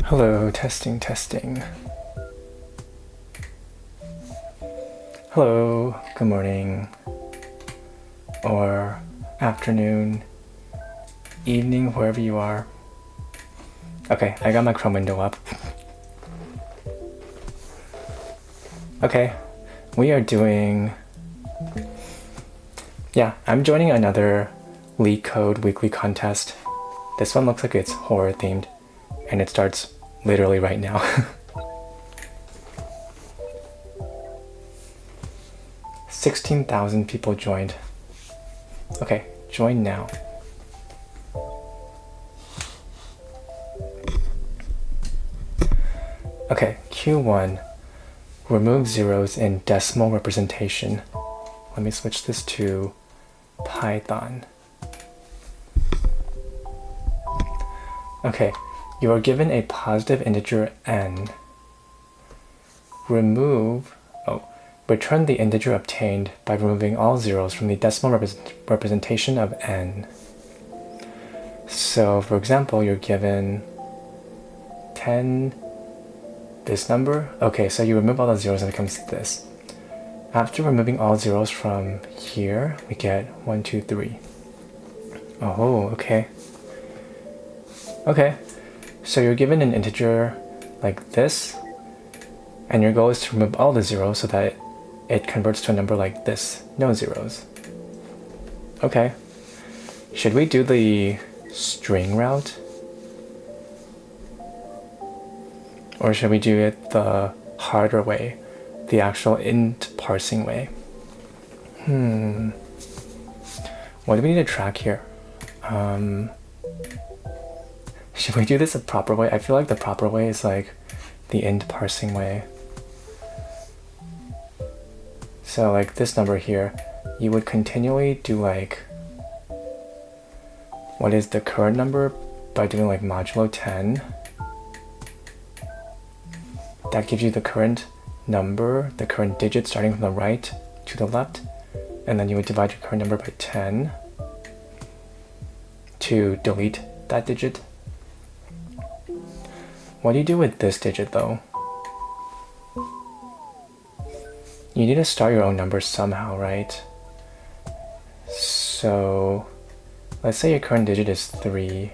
Hello, testing, testing. Hello, good morning, or afternoon, evening, wherever you are. Okay, I got my Chrome window up. Okay, we are doing... Yeah, I'm joining another Leetcode Weekly Contest. This one looks like it's horror themed, and it starts literally right now. $16,000 people joined. Okay, join now. Okay, Q1. Remove zeros in decimal representation. Let me switch this to Python. Okay, you are given a positive integer n. Return the integer obtained by removing all zeros from the decimal representation of n. So, for example, you're given 10, this number. Okay, so you remove all the zeros and it becomes this. After removing all zeros from here, we get 1, 2, 3. Oh, okay. Okay, so you're given an integer like this, and your goal is to remove all the zeros so that it converts to a number like this, no zeros. Okay, should we do the string route? Or should we do it the harder way, the actual int parsing way? What do we need to track here? Should we do this the proper way? I feel like the proper way is like the int parsing way. So like this number here, you would continually do like, what is the current number by doing like modulo 10. That gives you the current number, the current digit starting from the right to the left. And then you would divide your current number by 10 to delete that digit. What do you do with this digit though? You need to start your own number somehow, right? So let's say your current digit is 3.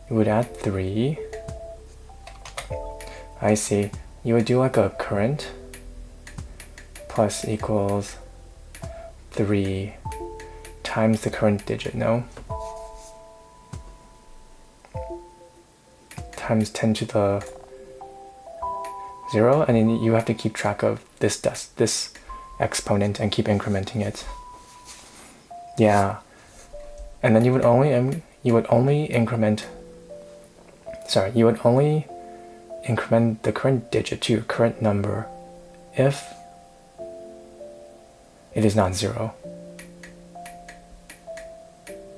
You would add 3. I see. You would do like a current plus equals 3 times the current digit, no? Times 10 to the 0, and then you have to keep track of this exponent and keep incrementing it. Yeah, and then you would only increment the current digit to your current number if it is not 0.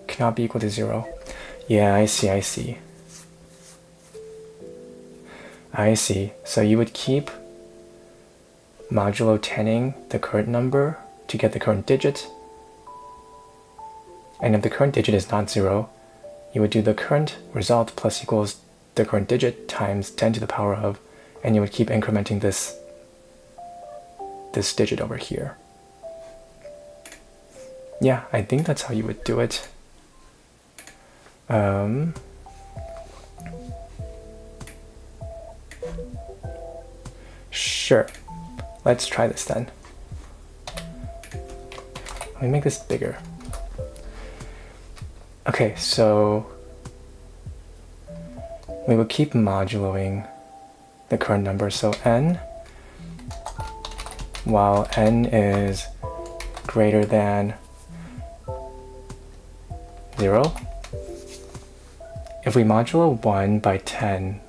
Cannot be equal to 0. Yeah, I see. So you would keep modulo 10ing the current number to get the current digit. And if the current digit is not 0, you would do the current result plus equals the current digit times 10 to the power of, and you would keep incrementing this digit over here. Yeah, I think that's how you would do it. Sure. Let's try this then. Let me make this bigger. Okay, so we will keep moduloing the current number. So n, while n is greater than 0, if we modulo 1 by 10,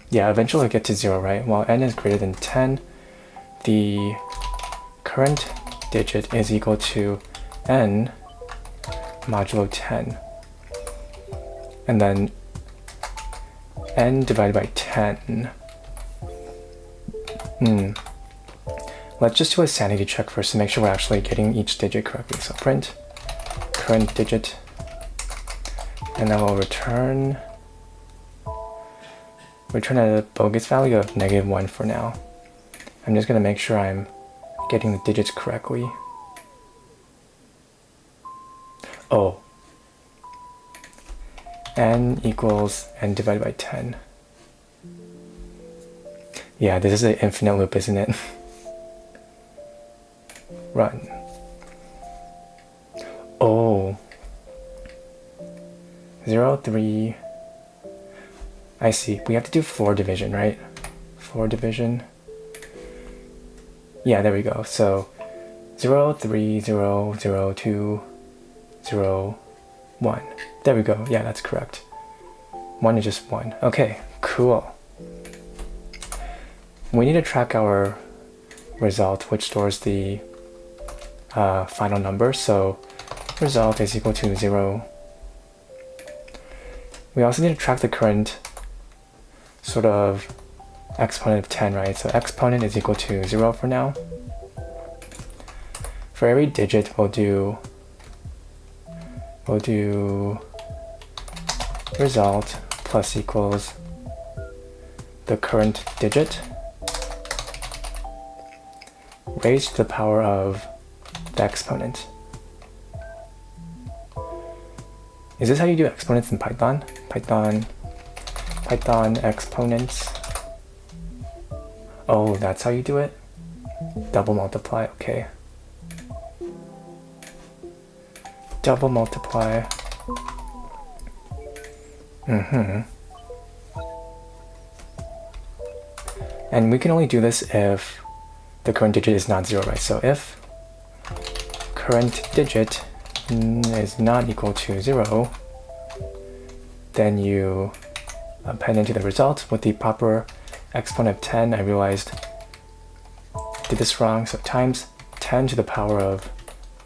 yeah, eventually we'll get to 0, right? While n is greater than 10, the current digit is equal to n modulo 10. And then n divided by 10. Let's just do a sanity check first to make sure we're actually getting each digit correctly. So print current digit, and then we'll return at a bogus value of -1 for now. I'm just going to make sure I'm getting the digits correctly. Oh, n equals n divided by 10. Yeah, this is an infinite loop, isn't it? Run. Oh. 0, 3. I see. We have to do floor division, right? Floor division. Yeah, there we go. So 0, 3, 0, 0, 2, 0, 1. There we go. Yeah, that's correct. 1 is just 1. Okay, cool. We need to track our result, which stores the final number. So result is equal to 0. We also need to track the current sort of exponent of 10, right? So exponent is equal to 0 for now. For every digit, we'll do result plus equals the current digit raised to the power of the exponent. Is this how you do exponents in Python? Python exponents. Oh, that's how you do it? Double multiply, okay. Double multiply. And we can only do this if the current digit is not 0, right? So if current digit is not equal to 0, then you append into the result with the proper exponent of 10. I realized I did this wrong, so times 10 to the power of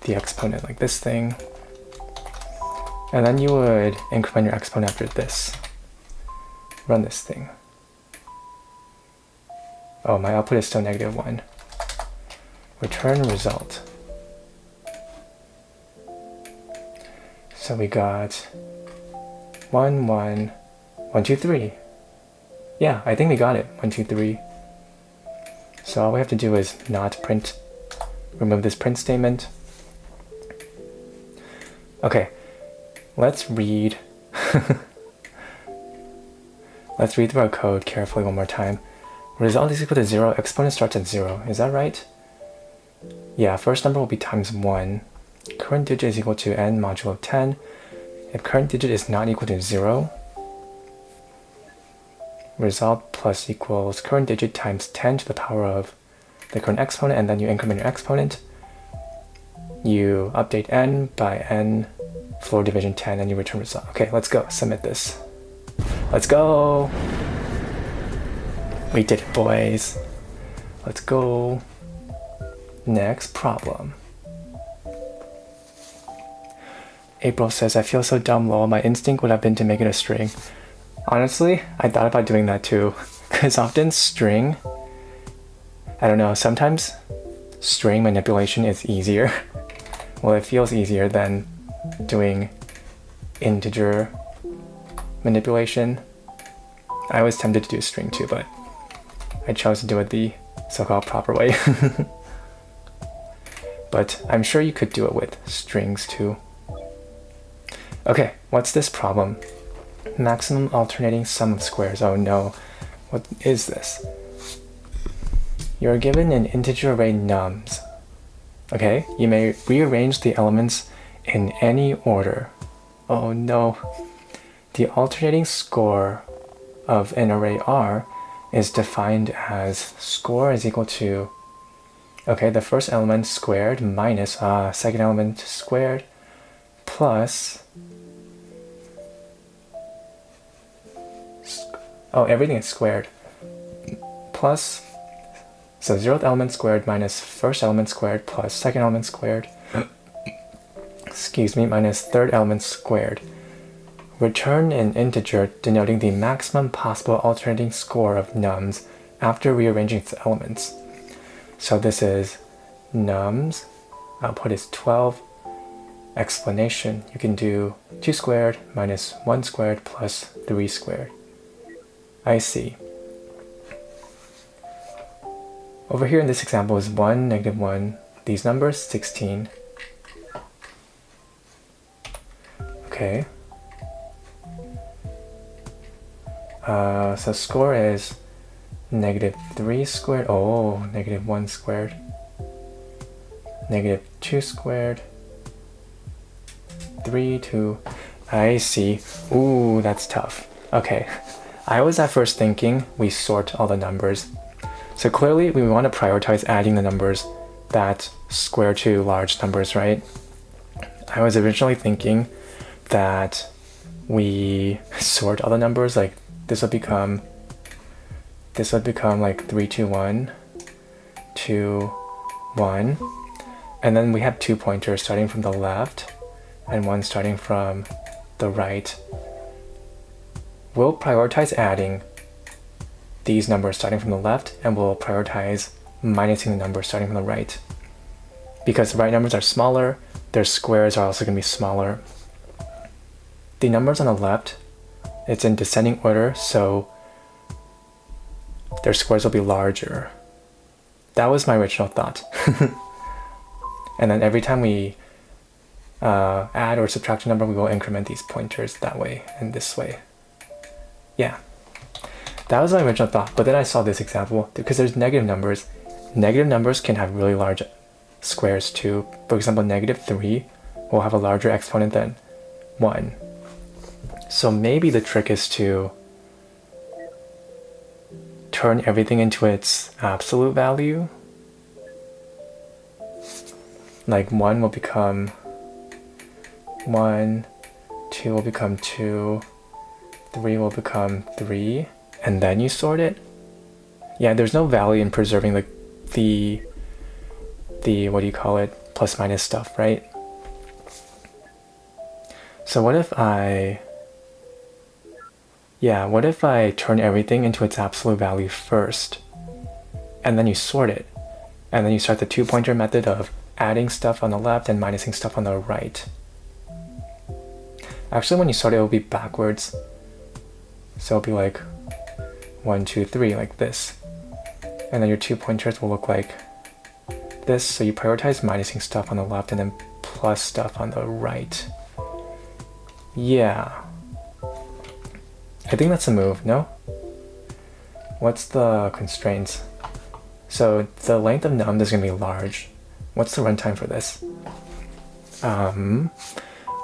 the exponent, like this thing. And then you would increment your exponent after this. Run this thing. Oh, my output is still -1. Return result. So we got 1, 1, 1, 2, 3. Yeah, I think we got it. 1, 2, 3. So all we have to do is not print, remove this print statement. Okay, let's read. Let's read through our code carefully one more time. Result is equal to 0, exponent starts at 0. Is that right? Yeah, first number will be times 1. Current digit is equal to n modulo 10. If current digit is not equal to 0, result plus equals current digit times 10 to the power of the current exponent, and then you increment your exponent. You update n by n, floor division 10, and you return result. Okay, let's go. Submit this. Let's go! We did it, boys. Let's go. Next problem. April says, I feel so dumb, lol. My instinct would have been to make it a string. Honestly, I thought about doing that too. Because often string, I don't know, sometimes string manipulation is easier. Well, it feels easier than doing integer manipulation. I was tempted to do string too, but I chose to do it the so-called proper way. But I'm sure you could do it with strings too. Okay, what's this problem? Maximum alternating sum of squares. Oh no, what is this? You're given an integer array nums. Okay, you may rearrange the elements in any order. Oh no. The alternating score of an array R is defined as score is equal to, okay, the first element squared minus second element squared plus, oh, everything is squared, plus, so 0th element squared minus first element squared plus second element squared, excuse me, minus third element squared. Return an integer denoting the maximum possible alternating score of nums after rearranging its elements. So this is nums, output is 12, explanation, you can do 2 squared minus 1 squared plus 3 squared. I see. Over here in this example is 1, -1, these numbers, 16. Okay. So score is -3 squared, oh, -1 squared, -2 squared, 3, 2, I see. Ooh, that's tough. Okay, I was at first thinking we sort all the numbers. So clearly we want to prioritize adding the numbers that square to large numbers, right? I was originally thinking that we sort all the numbers, like this would become like 3, 2, 1, 2, 1, and then we have 2 pointers starting from the left and one starting from the right. We'll prioritize adding these numbers starting from the left, and we'll prioritize minusing the numbers starting from the right. Because the right numbers are smaller, their squares are also going to be smaller. The numbers on the left, it's in descending order, so their squares will be larger. That was my original thought. And then every time we add or subtract a number, we will increment these pointers that way and this way. Yeah, that was my original thought. But then I saw this example, because there's negative numbers. Negative numbers can have really large squares too. For example, -3 will have a larger exponent than 1. So maybe the trick is to turn everything into its absolute value. Like 1 will become 1, 2 will become 2, 3 will become 3, and then you sort it. Yeah, there's no value in preserving the what do you call it, plus minus stuff, right? So what if I turn everything into its absolute value first, and then you sort it, and then you start the 2-pointer method of adding stuff on the left and minusing stuff on the right. Actually, when you sort it, it'll be backwards. So it'll be like 1, 2, 3, like this. And then your 2 pointers will look like this. So you prioritize minusing stuff on the left and then plus stuff on the right. Yeah. I think that's a move, no? What's the constraints? So the length of num is going to be large. What's the runtime for this?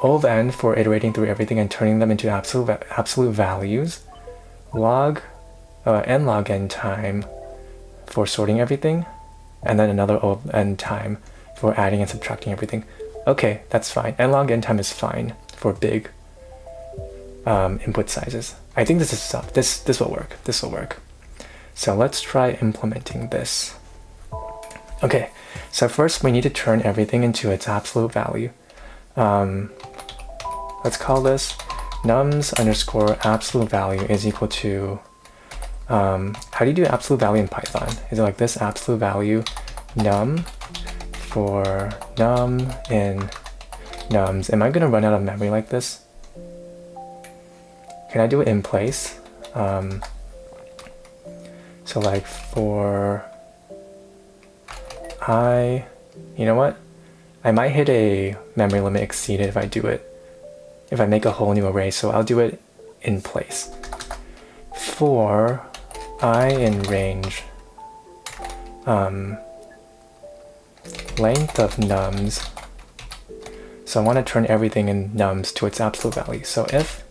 O of n for iterating through everything and turning them into absolute values. Log n log n time for sorting everything. And then another O of n time for adding and subtracting everything. Okay, that's fine. N log n time is fine for big input sizes. I think this is stuff. This will work. This will work. So let's try implementing this. Okay, so first we need to turn everything into its absolute value. Let's call this nums underscore absolute value is equal to, how do you do absolute value in Python? Is it like this, absolute value num for num in nums? Am I going to run out of memory like this? Can I do it in place? So like for you know what? I might hit a memory limit exceeded if I do it, if I make a whole new array, so I'll do it in place. For I in range length of nums. So I want to turn everything in nums to its absolute value. So if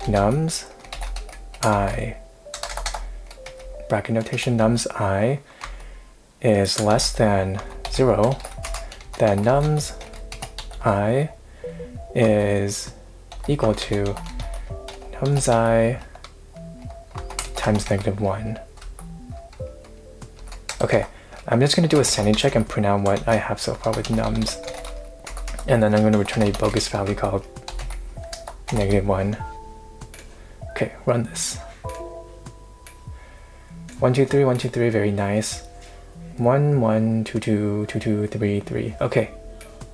nums I, bracket notation, nums I is less than 0, then nums I is equal to nums I times -1. Okay, I'm just going to do a sanity check and print out what I have so far with nums. And then I'm going to return a bogus value called -1. Okay, run this. 1, 2, 3, 1, 2, 3, very nice. 1, 1, 2, 2, 2, 2, 3, 3. Okay,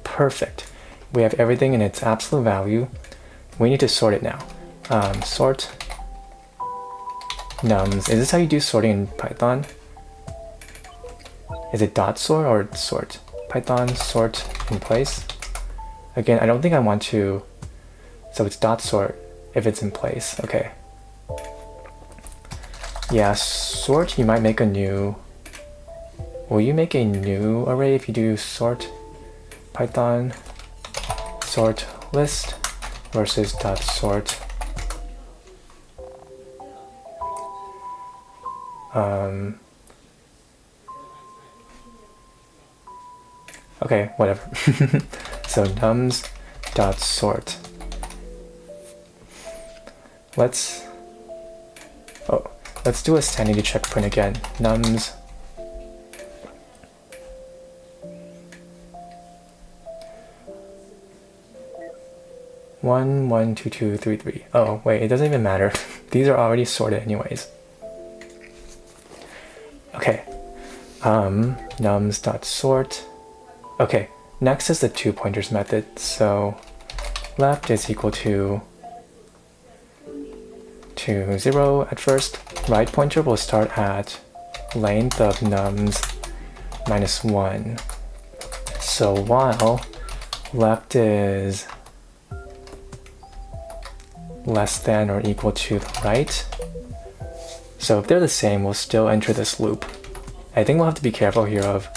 perfect. We have everything in its absolute value. We need to sort it now. Sort nums. Is this how you do sorting in Python? Is it dot sort or sort? Python sort in place. Again, I don't think I want to, so it's dot sort if it's in place. Okay. Yeah, sort, you might make a new, will you make a new array if you do sort Python sort list versus dot sort? Okay, whatever. So nums dot sort. Let's do a sanity check print again. Nums one, 1, 2, 2, 3, 3. Oh wait, it doesn't even matter. These are already sorted anyways. Okay. Nums dot sort. Okay, next is the 2 pointers method. So left is equal to 0 at first. Right pointer will start at length of nums -1. So while left is less than or equal to the right, so if they're the same, we'll still enter this loop. I think we'll have to be careful here of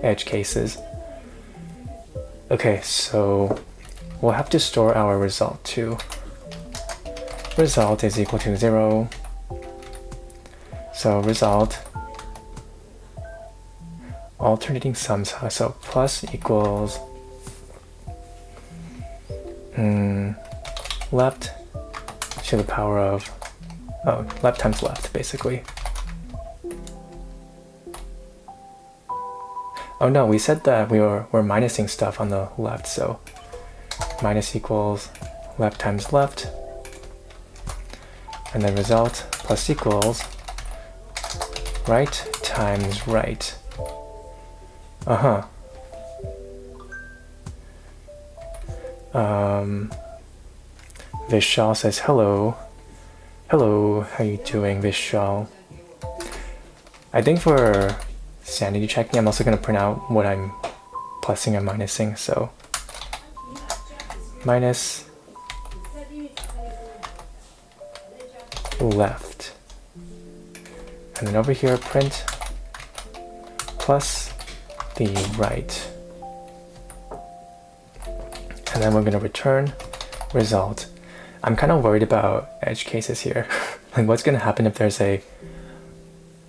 edge cases. Okay, so we'll have to store our result too. Result is equal to 0. So result, alternating sums, so plus equals left to the power of, left times left, basically. Oh no, we said that we're minusing stuff on the left, so minus equals left times left, and then result plus equals right times right. Vishal says hello. Hello, how you doing, Vishal? I think for sanity checking, I'm also going to print out what I'm plussing and minusing. So minus left, and then over here print plus the right, and then we're going to return result. I'm kind of worried about edge cases here. Like, what's going to happen if there's a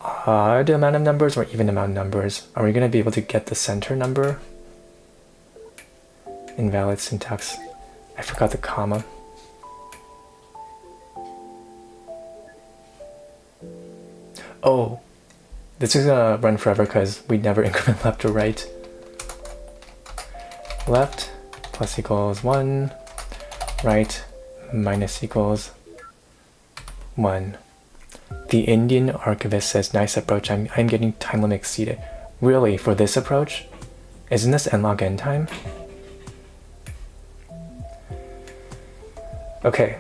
odd amount of numbers or even amount of numbers? Are we going to be able to get the center number? Invalid syntax. I forgot the comma. Oh, this is gonna run forever because we never increment left or right. Left plus equals 1, right minus equals 1. The Indian archivist says, nice approach, I'm getting time limit exceeded. Really, for this approach? Isn't this n log n time? Okay,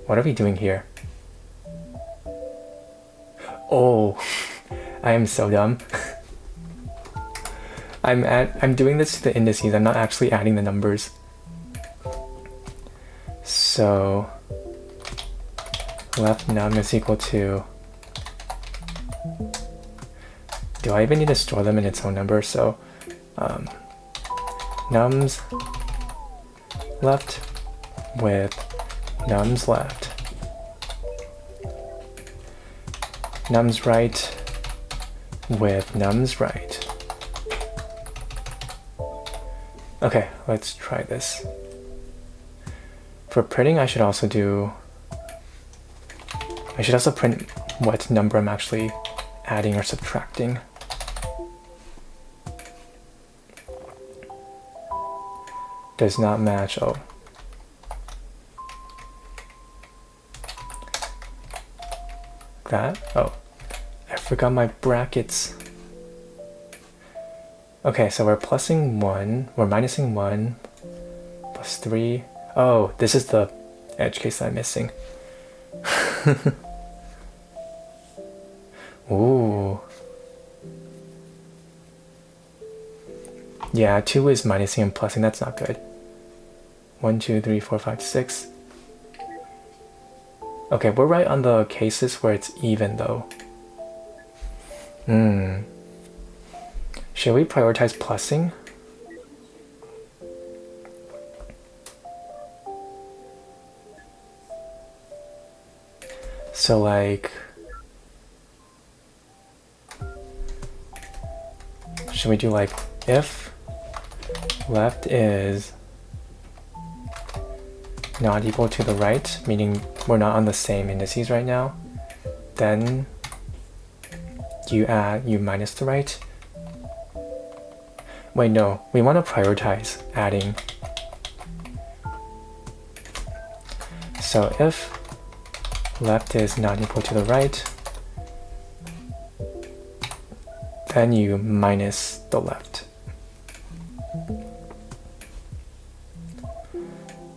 what are we doing here? Oh, I am so dumb. I'm doing this to the indices, I'm not actually adding the numbers. So left num is equal to do I even need to store them in its own number? So nums left with nums left, nums right with nums right. Okay, let's try this. For printing, I should also print what number I'm actually adding or subtracting. Does not match. Oh. That? Oh. I forgot my brackets. Okay, so we're minusing 1 plus 3. Oh, this is the edge case I'm missing. Ooh. Yeah, 2 is minusing and plusing, that's not good. 1, 2, 3, 4, 5, 6. Okay, we're right on the cases where it's even though. Should we prioritize plusing? So like, should we do like if left is not equal to the right, meaning we're not on the same indices right now, then you minus the right. Wait, no, we want to prioritize adding. So if left is not equal to the right, then you minus the left.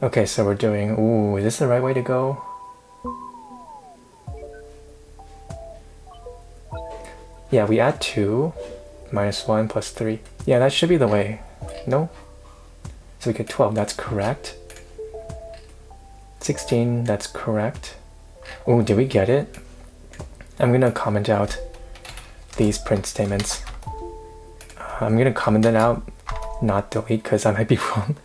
Okay, so we're doing, ooh, is this the right way to go? Yeah, we add 2, minus 1 plus 3. Yeah, that should be the way. No? So we get 12, that's correct. 16, that's correct. Ooh, did we get it? I'm gonna comment out these print statements. I'm gonna comment them out, not delete, because I might be wrong.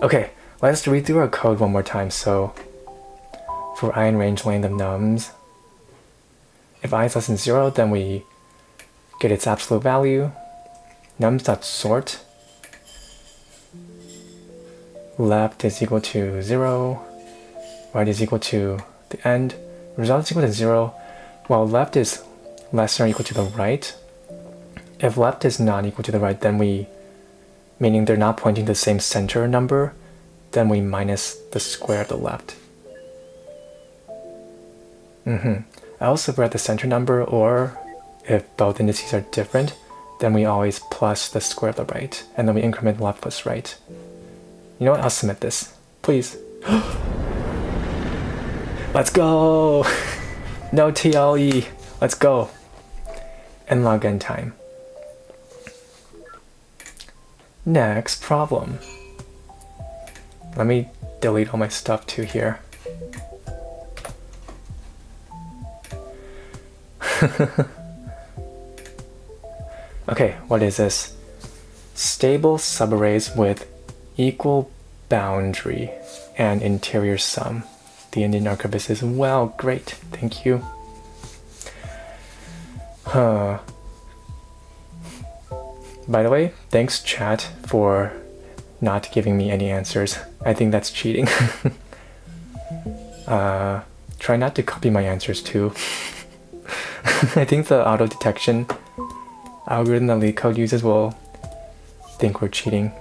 Okay, let's read through our code one more time. So, for I in range length of nums, if I is less than 0, then we get its absolute value. Nums.sort left is equal to 0, right is equal to the end, result is equal to 0, while left is less than or equal to the right. If left is not equal to the right, then meaning they're not pointing to the same center number, then we minus the square of the left. Else if we're at the center number, or if both indices are different, then we always plus the square of the right, and then we increment left plus right. You know what, I'll submit this, please. Let's go! No TLE, let's go. And log n time. Next problem. Let me delete all my stuff too here. Okay, what is this? Stable subarrays with equal boundary and interior sum. The Indian archivist is well, great, thank you. By the way, thanks chat for not giving me any answers. I think that's cheating. Try not to copy my answers too. I think the auto detection algorithm that Leetcode uses will think we're cheating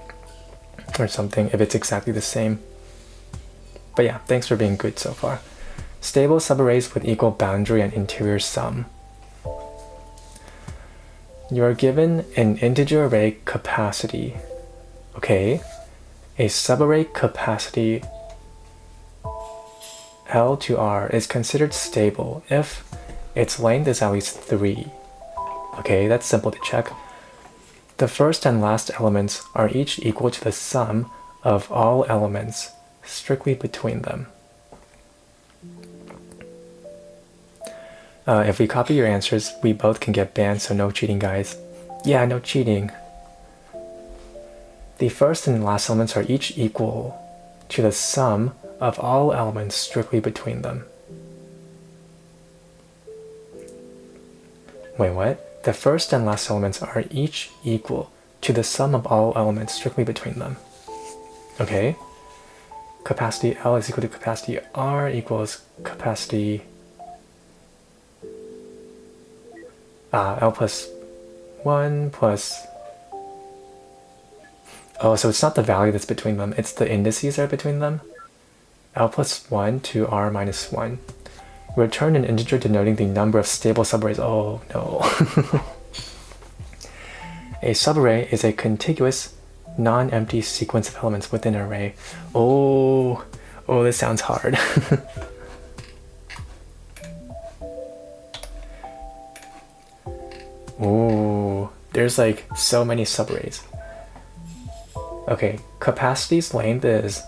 or something if it's exactly the same. But yeah, thanks for being good so far. Stable subarrays with equal boundary and interior sum. You are given an integer array capacity. Okay, a subarray capacity L to R is considered stable if its length is at least 3. Okay, that's simple to check. The first and last elements are each equal to the sum of all elements strictly between them. If we copy your answers, we both can get banned, so no cheating, guys. Yeah, no cheating. The first and last elements are each equal to the sum of all elements strictly between them. Wait, what? The first and last elements are each equal to the sum of all elements strictly between them. Okay. Capacity L is equal to capacity R equals capacity L plus 1 plus... Oh, so it's not the value that's between them, it's the indices that are between them. L plus 1 to R minus 1. Return an integer denoting the number of stable subarrays. Oh no. A subarray is a contiguous, non-empty sequence of elements within an array. Oh, this sounds hard. Ooh, there's like so many subarrays. Okay, capacity's length is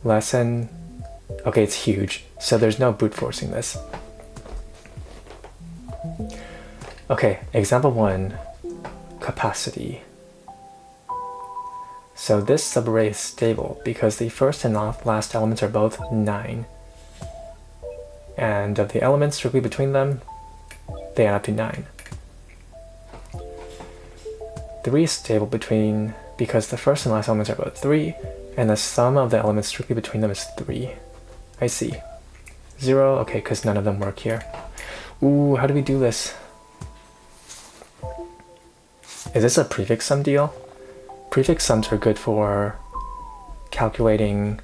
less than... Okay, it's huge, so there's no brute forcing this. Okay, example 1, capacity. So this subarray is stable because the first and last elements are both 9. And of the elements strictly between them, they add up to 9. 3 is stable because the first and last elements are both 3, and the sum of the elements strictly between them is 3. I see. 0, okay, because none of them work here. Ooh, how do we do this? Is this a prefix sum deal? Prefix sums are good for calculating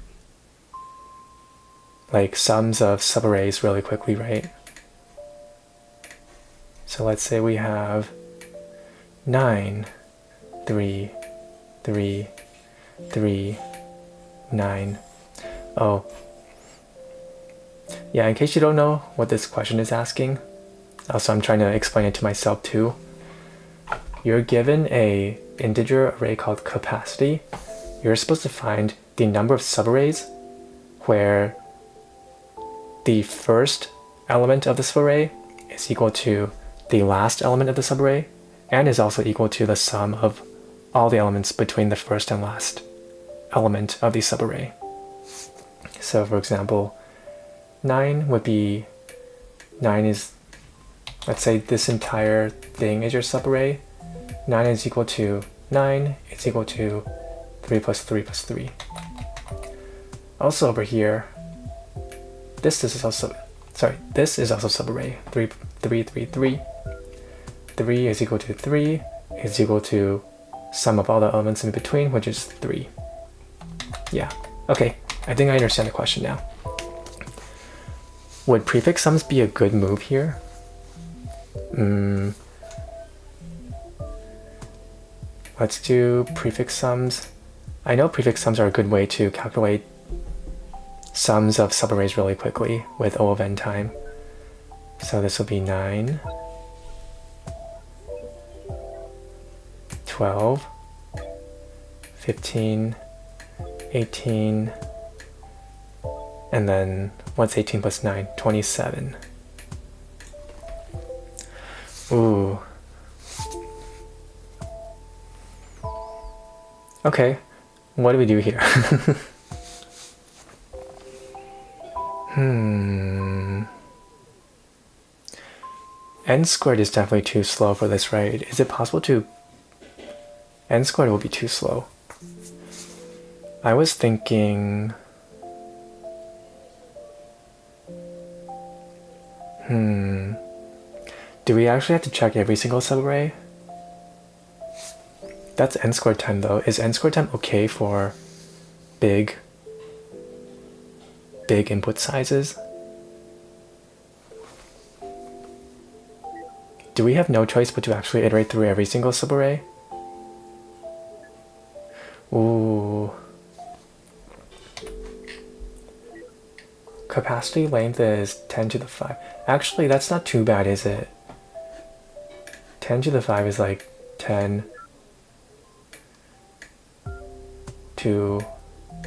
like sums of subarrays really quickly, right? So let's say we have 9, 3, 3, 3, 9. Oh. Yeah, in case you don't know what this question is asking, also I'm trying to explain it to myself too. You're given a integer array called capacity. You're supposed to find the number of subarrays where the first element of the subarray is equal to the last element of the subarray and is also equal to the sum of all the elements between the first and last element of the subarray. So for example, 9 would be, 9 is, let's say this entire thing is your subarray. 9 is equal to 9, it's equal to 3 plus 3 plus 3. Also over here, this is also subarray, 3, 3, 3, 3. 3 is equal to 3, is equal to sum of all the elements in between, which is 3. Yeah, okay, I think I understand the question now. Would prefix sums be a good move here? Let's do prefix sums. I know prefix sums are a good way to calculate sums of subarrays really quickly with O of n time. So this will be 9, 12, 15, 18, and then what's 18 plus 9? 27. Ooh. Okay, what do we do here? N squared is definitely too slow for this, right? Is it possible to... N squared will be too slow. I was thinking... Do we actually have to check every single subarray? That's n squared time though. Is n squared time okay for big input sizes? Do we have no choice but to actually iterate through every single subarray? Ooh. Capacity length is 10 to the 5. Actually, that's not too bad, is it? 10 to the 5 is like 10, 2,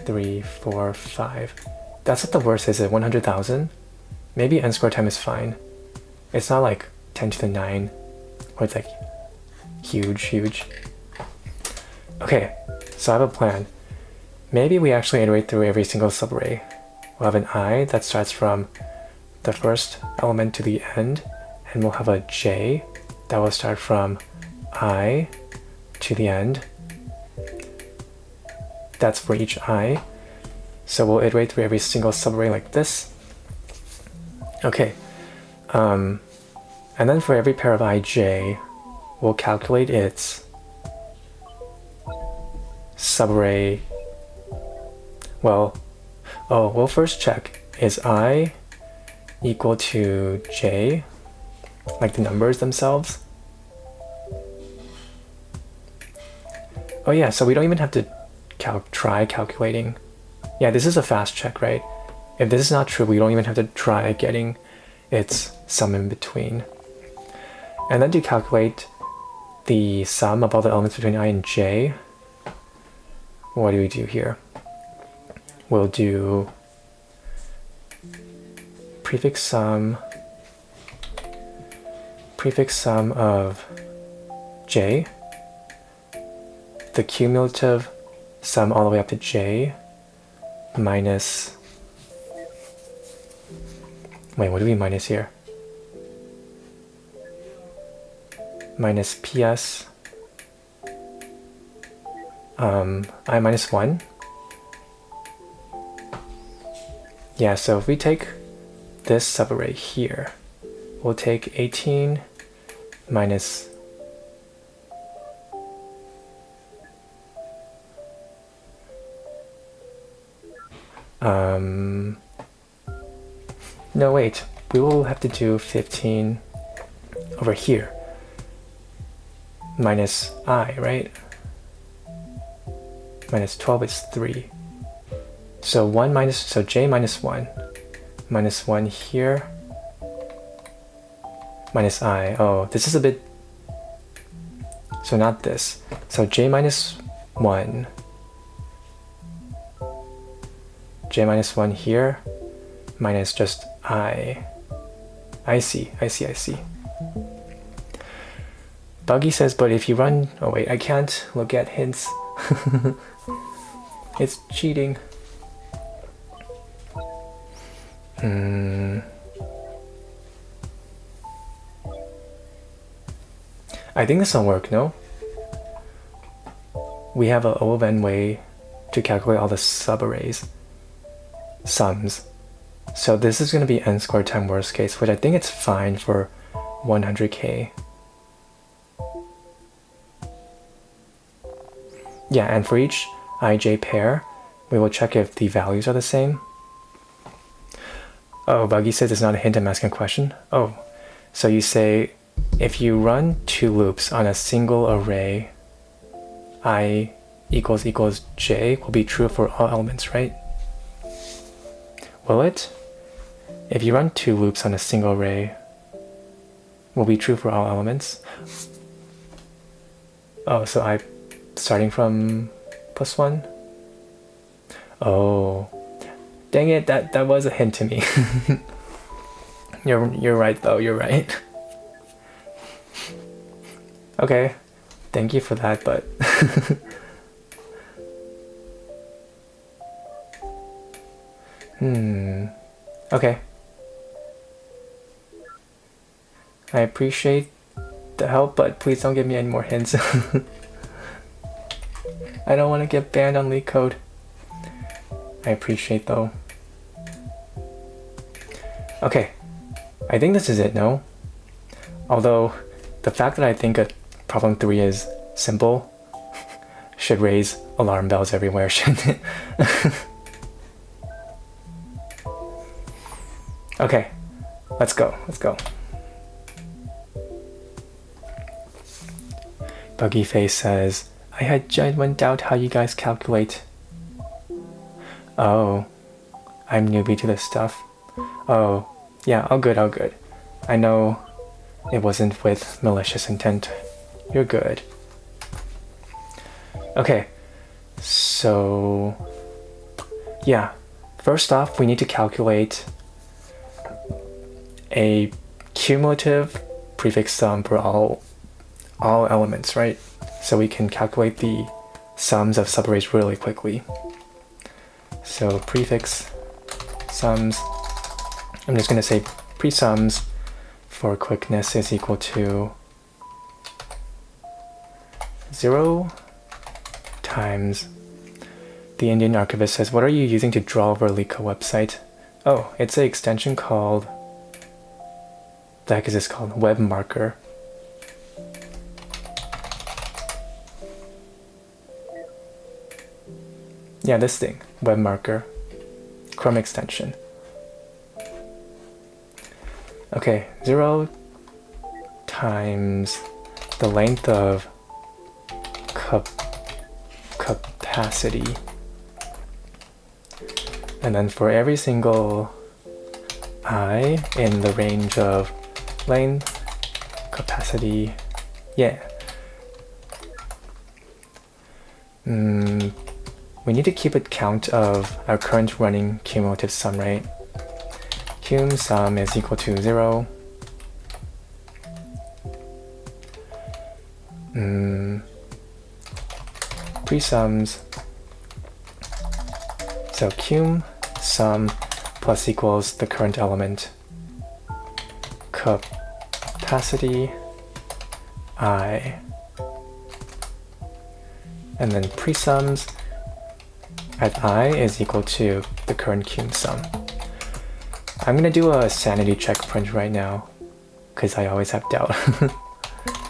3, 4, 5. That's not the worst, is it? 100,000? Maybe n squared time is fine. It's not like 10 to the 9, where it's like huge. Okay, so I have a plan. Maybe we actually iterate through every single subarray. We'll have an I that starts from the first element to the end, and we'll have a j that will start from I to the end. That's for each I. So we'll iterate through every single subarray like this. Okay. And then for every pair of ij, we'll calculate its subarray. Well, we'll first check, is I equal to j, like the numbers themselves? Oh yeah, so we don't even have to try calculating. Yeah, this is a fast check, right? If this is not true, we don't even have to try getting its sum in between. And then to calculate the sum of all the elements between I and j, what do we do here? We'll do prefix sum of j, the cumulative sum all the way up to j, minus, wait, what do we minus here? Minus ps I minus 1. Yeah, so if we take this subarray here, we'll take 18 minus no, wait, we will have to do 15 over here minus I, right? Minus 12 is 3. So j minus 1 here minus I. Oh, this is a bit, so not this. So j minus 1 here minus just I. I see. Buggy says, but if you run, oh wait, I can't look at hints. It's cheating. I think this will work, no? We have a O of n way to calculate all the subarrays sums. So this is going to be n squared times worst case, which I think it's fine for 100k. Yeah, and for each ij pair, we will check if the values are the same. Oh, Buggy says it's not a hint, I'm asking a question. Oh, so you say if you run 2 loops on a single array, I equals j will be true for all elements, right? Will it? If you run 2 loops on a single array, will be true for all elements? Oh, so I starting from +1? Oh, dang it, that was a hint to me. You're right though, you're right. Okay, thank you for that, but okay. I appreciate the help, but please don't give me any more hints. I don't want to get banned on Leetcode. I appreciate though. Okay, I think this is it, no? Although, the fact that I think a problem 3 is simple should raise alarm bells everywhere, shouldn't it? Okay, let's go. Buggy Face says, I had genuine doubt how you guys calculate. Oh, I'm newbie to this stuff. Oh, yeah, all good. I know it wasn't with malicious intent. You're good. Okay, so yeah, first off, we need to calculate a cumulative prefix sum for all elements, right? So we can calculate the sums of subarrays really quickly. So prefix sums, I'm just going to say presums for quickness is equal to 0 times, the Indian archivist says, what are you using to draw over a Leetcode website? Oh, it's an extension called, the heck is this called? Web marker. Yeah, this thing, web marker, Chrome extension. Okay, 0 times the length of capacity. And then for every single I in the range of length, capacity, yeah. We need to keep a count of our current running cumulative sum, right? Cum sum is equal to 0. Presums. So cum sum plus equals the current element capacity I, and then presums at I is equal to the current cum sum. I'm gonna do a sanity check print right now because I always have doubt.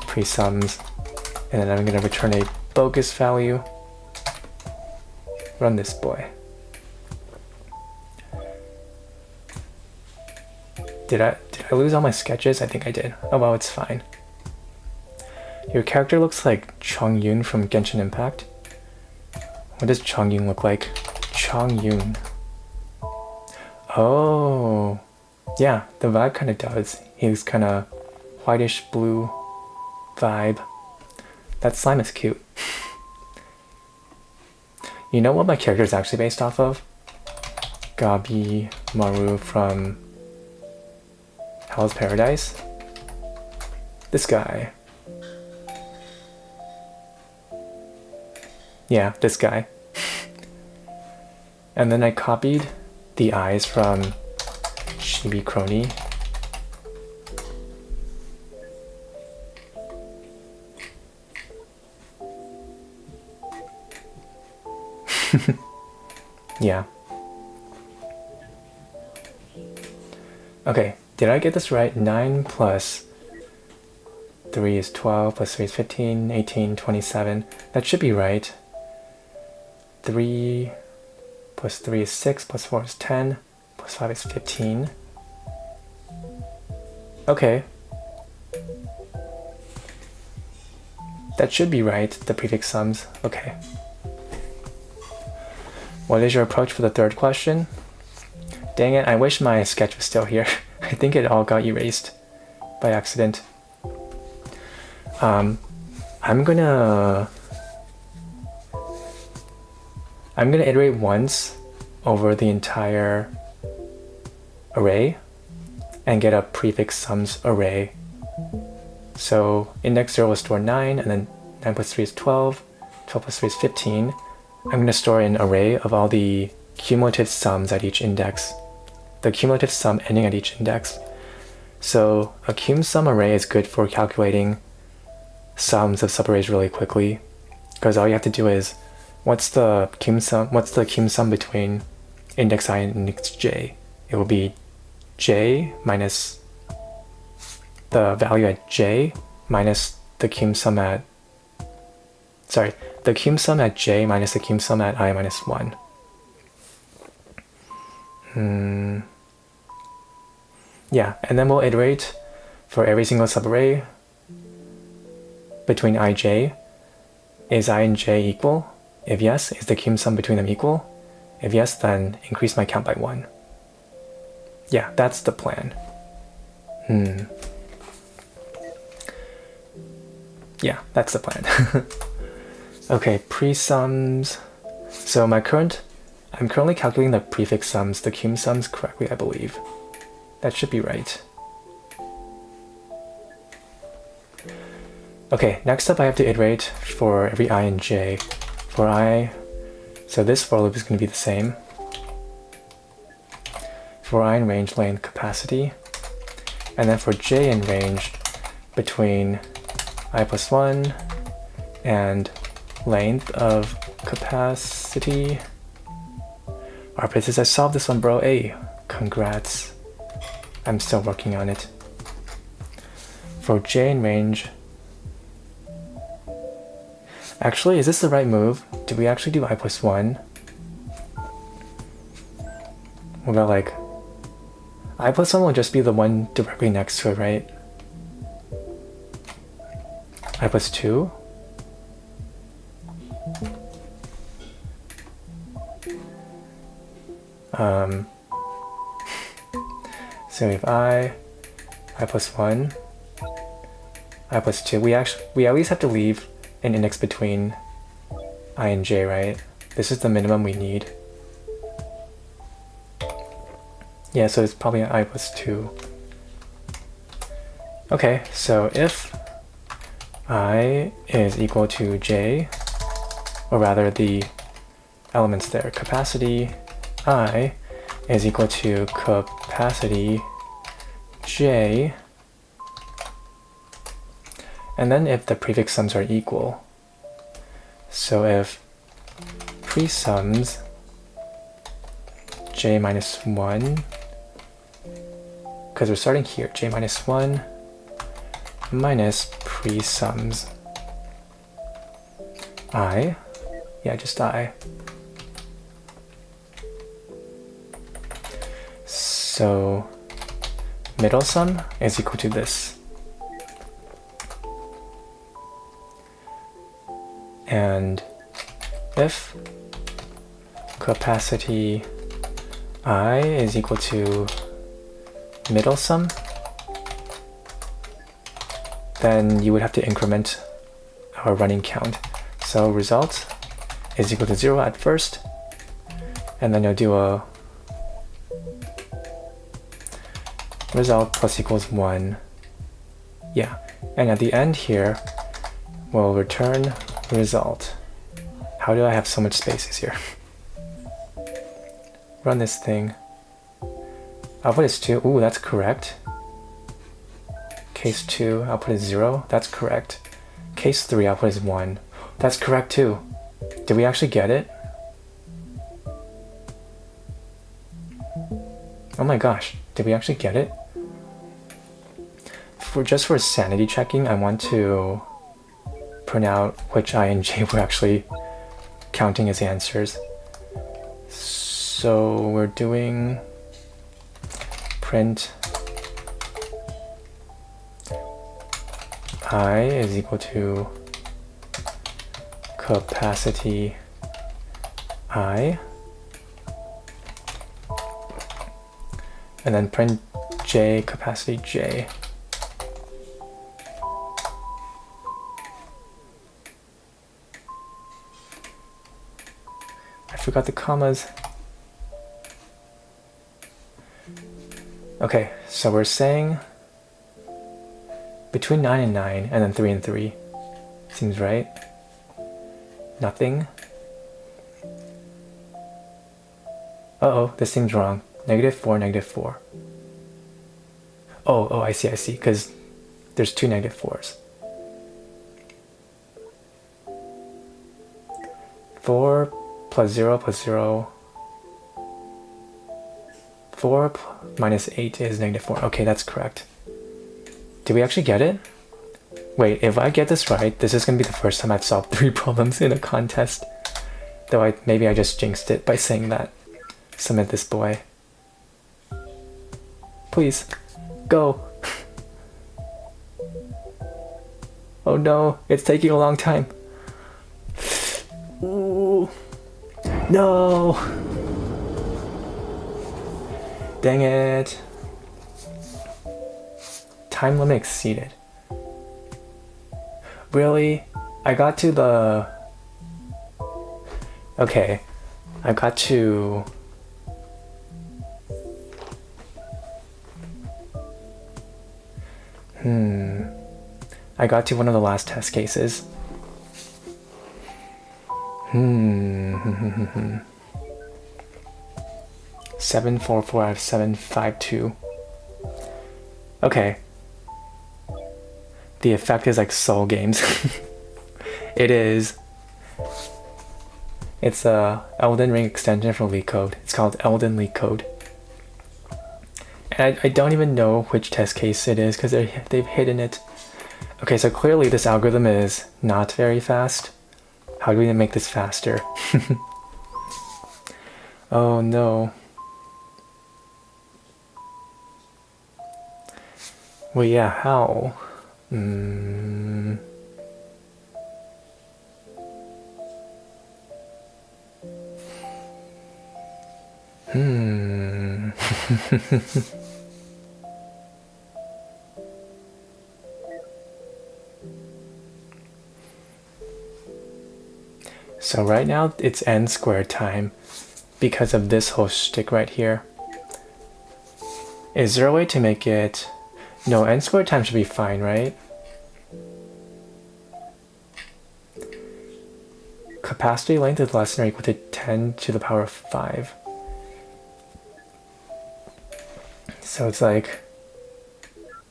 Presums, and then I'm gonna return a bogus value. Run this boy. Did I lose all my sketches? I think I did. Oh well, it's fine. Your character looks like Chong-Yun from Genshin Impact. What does Chong-Yun look like? Chong-Yun. Oh, yeah, the vibe kind of does. He's kind of whitish blue vibe. That slime is cute. You know what my character is actually based off of? Gabi Maru from Hell's Paradise. This guy. Yeah, this guy. And then I copied the eyes from Chibi Crony. Yeah. Okay, did I get this right? 9 plus 3 is 12, plus 3 is 15, 18, 27. That should be right. 3 plus 3 is 6, plus 4 is 10, plus 5 is 15. Okay. That should be right, the prefix sums. Okay. What is your approach for the third question? Dang it, I wish my sketch was still here. I think it all got erased by accident. I'm gonna iterate once over the entire array and get a prefix sums array. So index 0 will store 9, and then 9 plus 3 is 12, 12 plus 3 is 15. I'm going to store an array of all the cumulative sums at each index, the cumulative sum ending at each index. So a cum sum array is good for calculating sums of subarrays really quickly, because all you have to do is what's the cum sum between index I and index j? It will be j minus the value at j minus the cum sum at, sorry, the cum sum at j minus the cum sum at I minus 1. Yeah, and then we'll iterate for every single subarray between ij. Is I and j equal? If yes, is the cum sum between them equal? If yes, then increase my count by 1. Yeah, that's the plan. Yeah, that's the plan. Okay, presums. So I'm currently calculating the prefix sums, the cum sums correctly, I believe. That should be right. Okay, next up I have to iterate for every I and j. For I, so this for loop is going to be the same. For I in range, length, capacity. And then for j in range, between I plus 1 and length of capacity. I solved this one, bro. Hey, congrats. I'm still working on it. For j in range, actually, is this the right move? Did we actually do I plus 1? We'll go like, I plus 1 will just be the one directly next to it, right? I plus 2? So we have I plus 1, I plus 2. We at least have to leave an index between I and j, right? This is the minimum we need. Yeah, so it's probably an I plus 2. Okay, so if I is equal to j, or rather the elements there, capacity I is equal to capacity j, and then if the prefix sums are equal, so if pre-sums j minus 1, because we're starting here, j minus 1 minus pre-sums I, yeah, just I. So middle sum is equal to this. And if capacity I is equal to middle sum, then you would have to increment our running count. So result is equal to 0 at first, and then you'll do a result plus equals 1. Yeah, and at the end here, we'll return result. How do I have so much spaces here? Run this thing. Output is 2. Ooh, that's correct. Case 2, output is 0. That's correct. Case 3, output is 1. That's correct too. Did we actually get it? Oh my gosh, did we actually get it? Just for sanity checking, I want to print out which I and j we're actually counting as answers. So we're doing print I is equal to capacity I, and then print j capacity j. I forgot the commas. Okay, so we're saying between 9 and 9, and then 3 and 3. Seems right. Nothing. Uh-oh, this seems wrong. -4, -4. Oh, I see, because there's 2 -4s. 4 plus 0 plus 0. 4 minus 8 is -4. Okay, that's correct. Did we actually get it? Wait, if I get this right, this is going to be the first time I've solved 3 problems in a contest. Though maybe I just jinxed it by saying that. Submit this boy. Please, go. Oh no, it's taking a long time. Ooh. No! Dang it. Time limit exceeded. Really? I got to the... Okay. I got to... I got to one of the last test cases. 744 out of 752. Okay. The effect is like Soul Games. It is. It's a Elden Ring extension for Leetcode. It's called Elden Leetcode. And I don't even know which test case it is because they've hidden it. Okay, so clearly this algorithm is not very fast. How do we make this faster? Oh no. Well, yeah, how? So right now it's n squared time because of this whole shtick right here. Is there a way to make it... No, n squared time should be fine, right? Capacity length is less than or equal to 10 to the power of 5. So it's like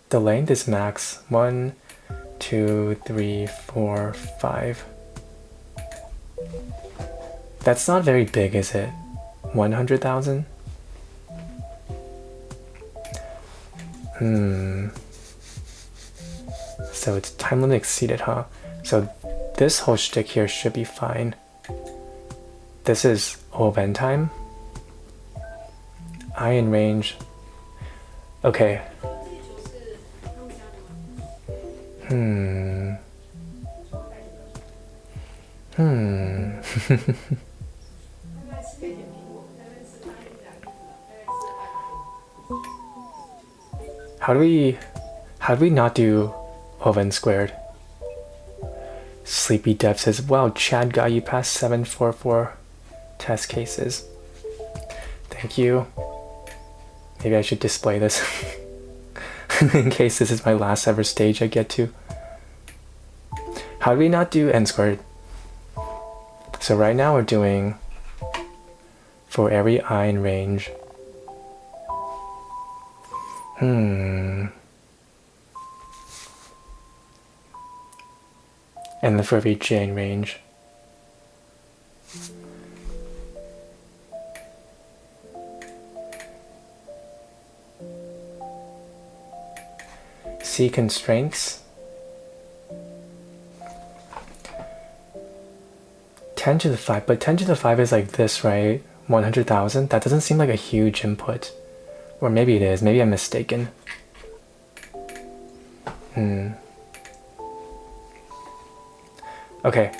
the length is max 1, 2, 3, 4, 5. That's not very big, is it? 100,000? So it's time limit exceeded, huh? So this whole shtick here should be fine. This is O(n) time. I in range. Okay. How do we not do O(n) squared? Sleepy Dev says, wow, Chad got you past 744 test cases. Thank you. Maybe I should display this in case this is my last ever stage I get to. How do we not do n squared? So right now we're doing for every I in range. And then for every j in range. C constraints. 10 to the 5, but 10 to the 5 is like this, right? 100,000? That doesn't seem like a huge input. Or maybe it is, maybe I'm mistaken. Okay.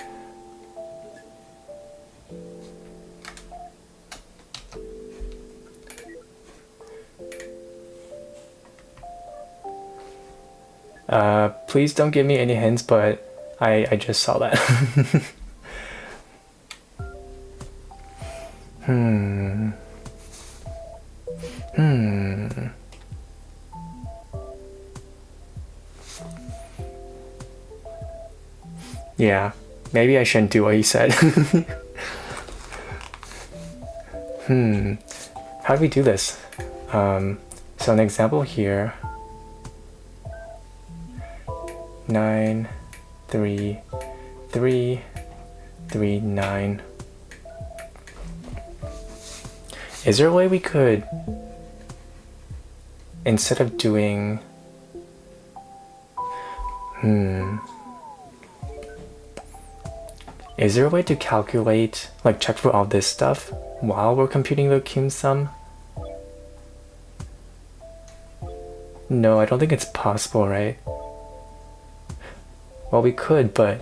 Please don't give me any hints, but I just saw that. Yeah, maybe I shouldn't do what he said. How do we do this? So an example here. 9, 3, 3, 3, 9. Is there a way we could, instead of doing, is there a way to calculate, like check for all this stuff while we're computing the cum sum? No, I don't think it's possible, right? Well, we could, but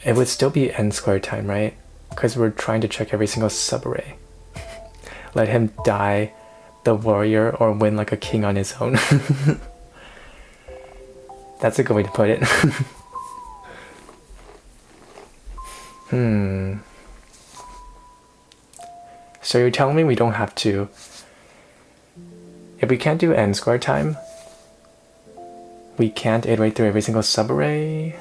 it would still be n squared time, right? Because we're trying to check every single subarray. Let him die the warrior or win like a king on his own. That's a good way to put it. So you're telling me we don't have to... If we can't do n squared time, we can't iterate through every single subarray.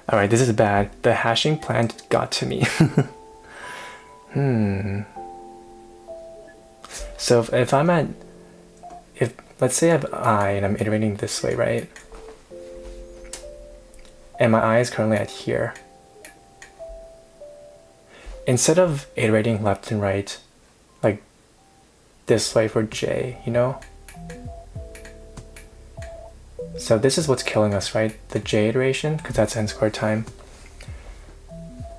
Alright, this is bad. The hashing plant got to me. So if I'm at, let's say I have I and I'm iterating this way, right? And my I is currently at here. Instead of iterating left and right, like this way for J, you know? So this is what's killing us, right? The J iteration, because that's n squared time.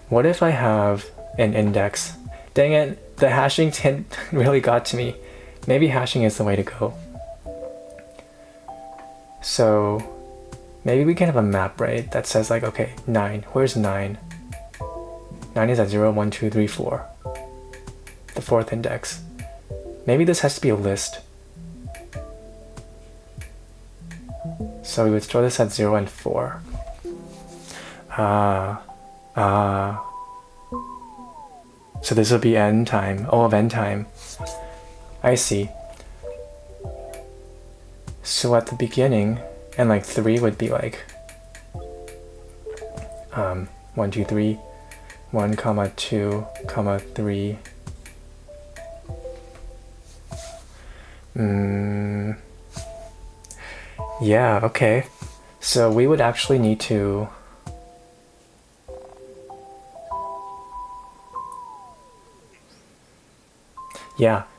What if I have an index? Dang it, the hashing really got to me. Maybe hashing is the way to go. So maybe we can have a map, right? That says like, okay, 9, where's 9? 9 is at 0, 1, 2, 3, 4. The 4th index. Maybe this has to be a list. So we would store this at 0 and 4. So this will be n time, O of n time. I see. So at the beginning, and like 3 would be like 1, 2, 3, 1, 2, 3. Yeah, okay. So we would actually need to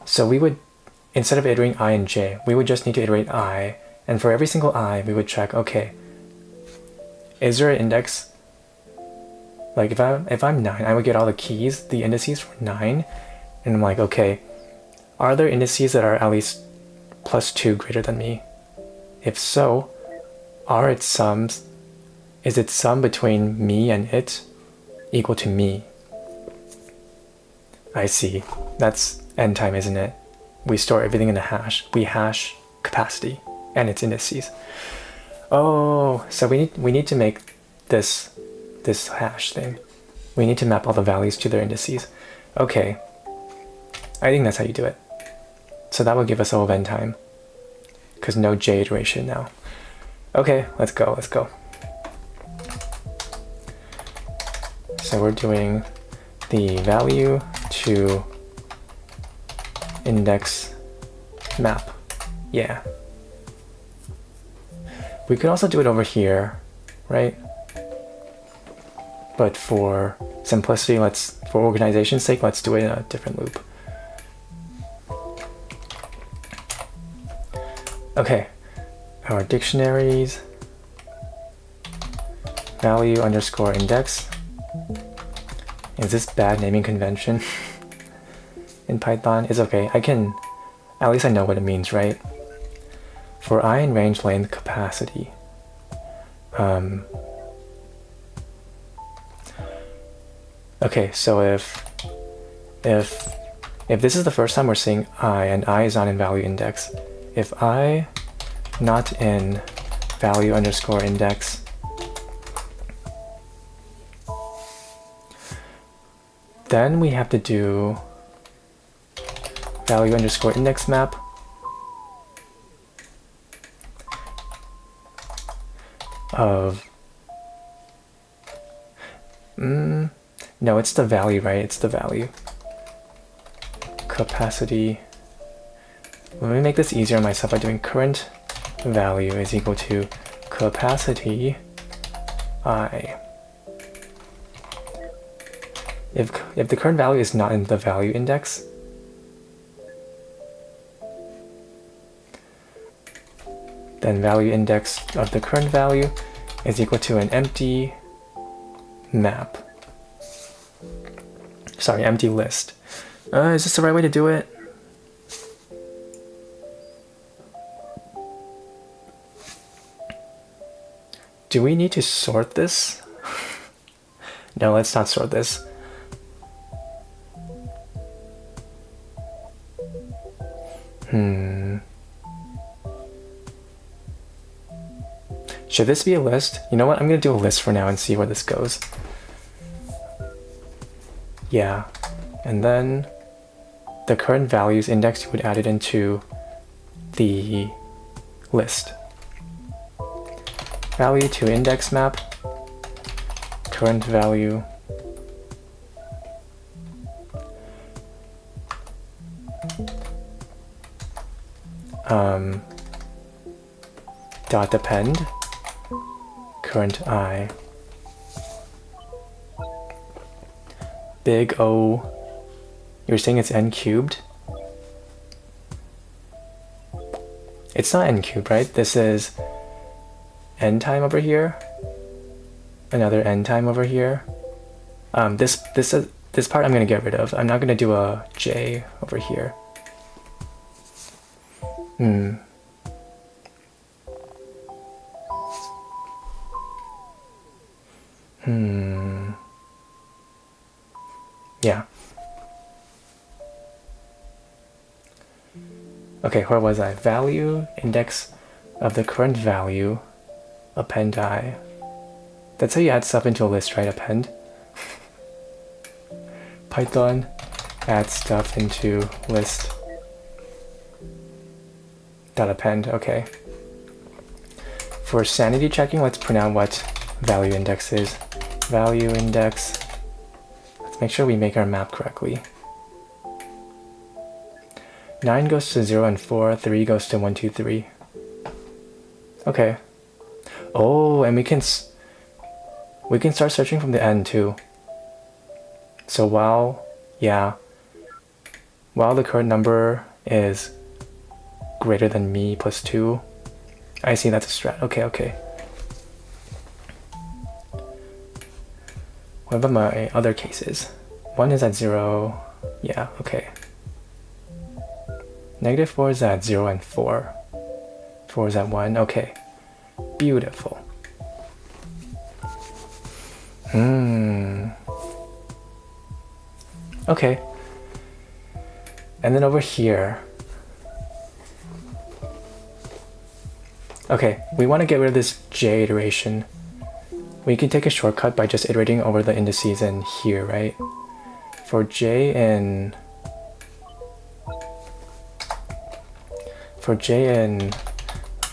so we would, instead of iterating I and J, we would just need to iterate I, and for every single I, we would check, okay, is there an index? Like if I'm 9, I would get all the keys, the indices for 9, and I'm like, okay, are there indices that are at least +2 greater than me? If so, are its sums, is its sum between me and it equal to me? I see. That's n time, isn't it? We store everything in a hash. We hash capacity and its indices. Oh, so we need to make this hash thing. We need to map all the values to their indices. Okay. I think that's how you do it. So that will give us O of n time. Because no J iteration now. Okay, let's go. So we're doing the value to index map. Yeah. We could also do it over here, right? But for simplicity, for organization's sake, let's do it in a different loop. Okay, our dictionaries, value underscore index. Is this bad naming convention in Python? It's okay, at least I know what it means, right? For I in range length capacity. Okay, so if this is the first time we're seeing I and I is not in value index, if I not in value underscore index, then we have to do value underscore index map of no, it's the value, right? It's the value capacity. Let me make this easier on myself by doing current value is equal to capacity I. If the current value is not in the value index, then value index of the current value is equal to an empty map. Sorry, empty list. Is this the right way to do it? Do we need to sort this? No, let's not sort this. Should this be a list? You know what? I'm gonna do a list for now and see where this goes. Yeah, and then the current values index, you would add it into the list. Value to index map, current value, dot append, current I, big O, you're saying it's n cubed? It's not n cubed, right? This is n time over here, another n time over here. This part I'm gonna get rid of. I'm not gonna do a j over here. Yeah. Okay, where was I? Value, index of the current value, append I. That's how you add stuff into a list, right? Append. Python, add stuff into list. Dot append, okay. For sanity checking, let's print out what value index is. Value index. Let's make sure we make our map correctly. 9 goes to 0 and 4, 3 goes to 1, 2, 3. Okay. Oh, and we can start searching from the end too. So while the current number is greater than me plus 2, I see that's a strat. Okay. What about my other cases? 1 is at 0. Yeah, okay. -4 is at 0 and 4. 4 is at 1. Okay. Beautiful. Okay. And then over here. Okay, we want to get rid of this j iteration. We can take a shortcut by just iterating over the indices in here, right? For j in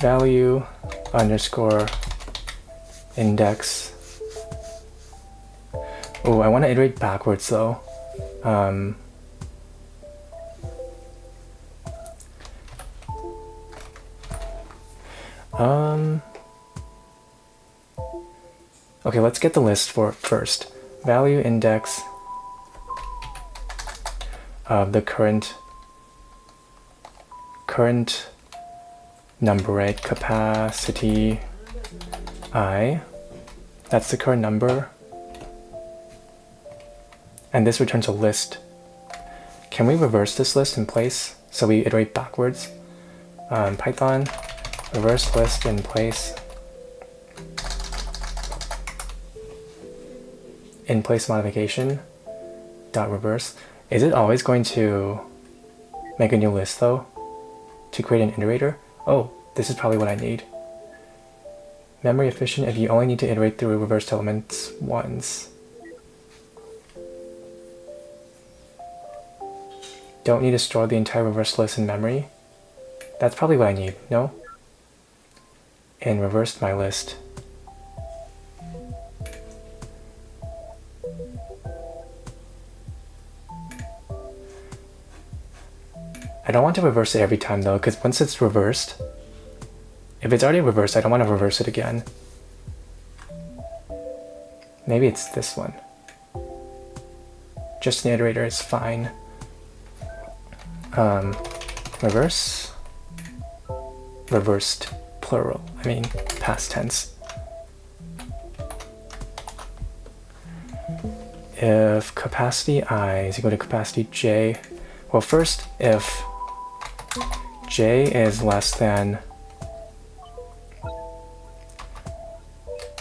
value underscore index. Oh, I want to iterate backwards though. Okay, let's get the list for first. Value index of the current number, right? Capacity I. That's the current number. And this returns a list. Can we reverse this list in place so we iterate backwards? Python reverse list in place. In place modification dot reverse. Is it always going to make a new list though to create an iterator? Oh, this is probably what I need. Memory efficient if you only need to iterate through reversed elements once. Don't need to store the entire reversed list in memory. That's probably what I need, no? And reversed my list. I don't want to reverse it every time though, because once it's reversed, if it's already reversed, I don't want to reverse it again. Maybe it's this one. Just an iterator is fine. Reverse, reversed, plural, I mean past tense. If capacity I is equal to capacity j, well first if j is less than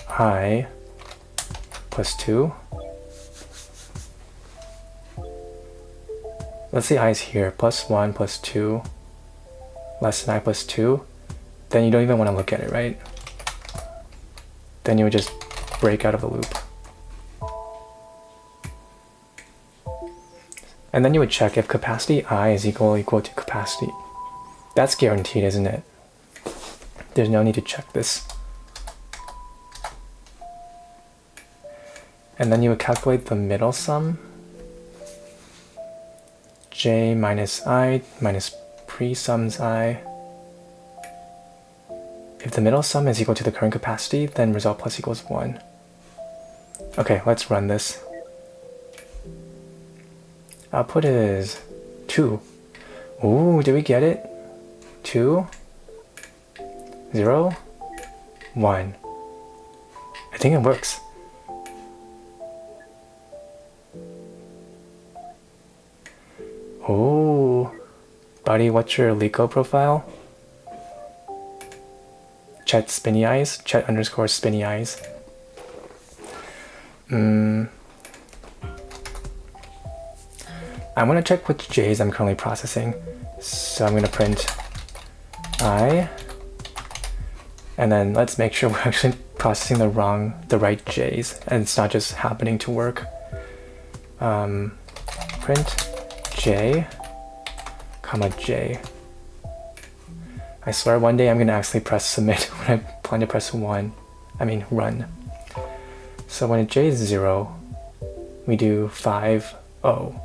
I plus 2, let's say I is here, plus 1 plus 2, less than I plus 2, then you don't even want to look at it, right? then you would just break out of the loop. And then you would check if capacity I is equal to capacity. That's guaranteed, isn't it? There's no need to check this. And then you would calculate the middle sum. J minus I minus pre-sums I. If the middle sum is equal to the current capacity, then result plus equals 1. Okay, let's run this. Output is 2. Ooh, did we get it? 2, 0, 1. I think it works. Oh, buddy, what's your Leetcode profile? Chet spinny eyes, Chet underscore spinny eyes. I'm gonna check which J's I'm currently processing. So I'm gonna print I, and then let's make sure we're actually processing the right J's, and it's not just happening to work. Print J, comma J. I swear one day I'm gonna actually press submit when I plan to press run. So when J is 0, we do 5, 0.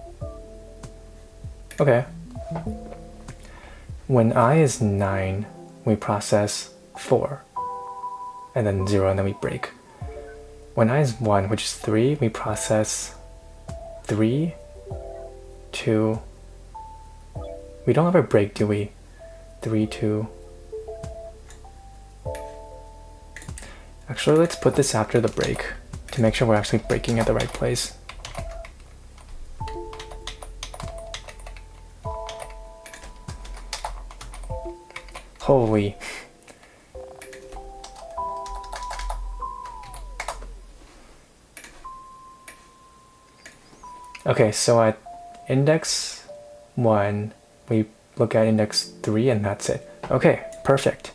Okay. When I is 9, we process 4, and then 0, and then we break. When I is 1, which is 3, we process 3, 2. We don't have a break, do we? 3, 2. Actually, let's put this after the break to make sure we're actually breaking at the right place. Holy. Okay, so at index 1, we look at index 3 and that's it. Okay, perfect.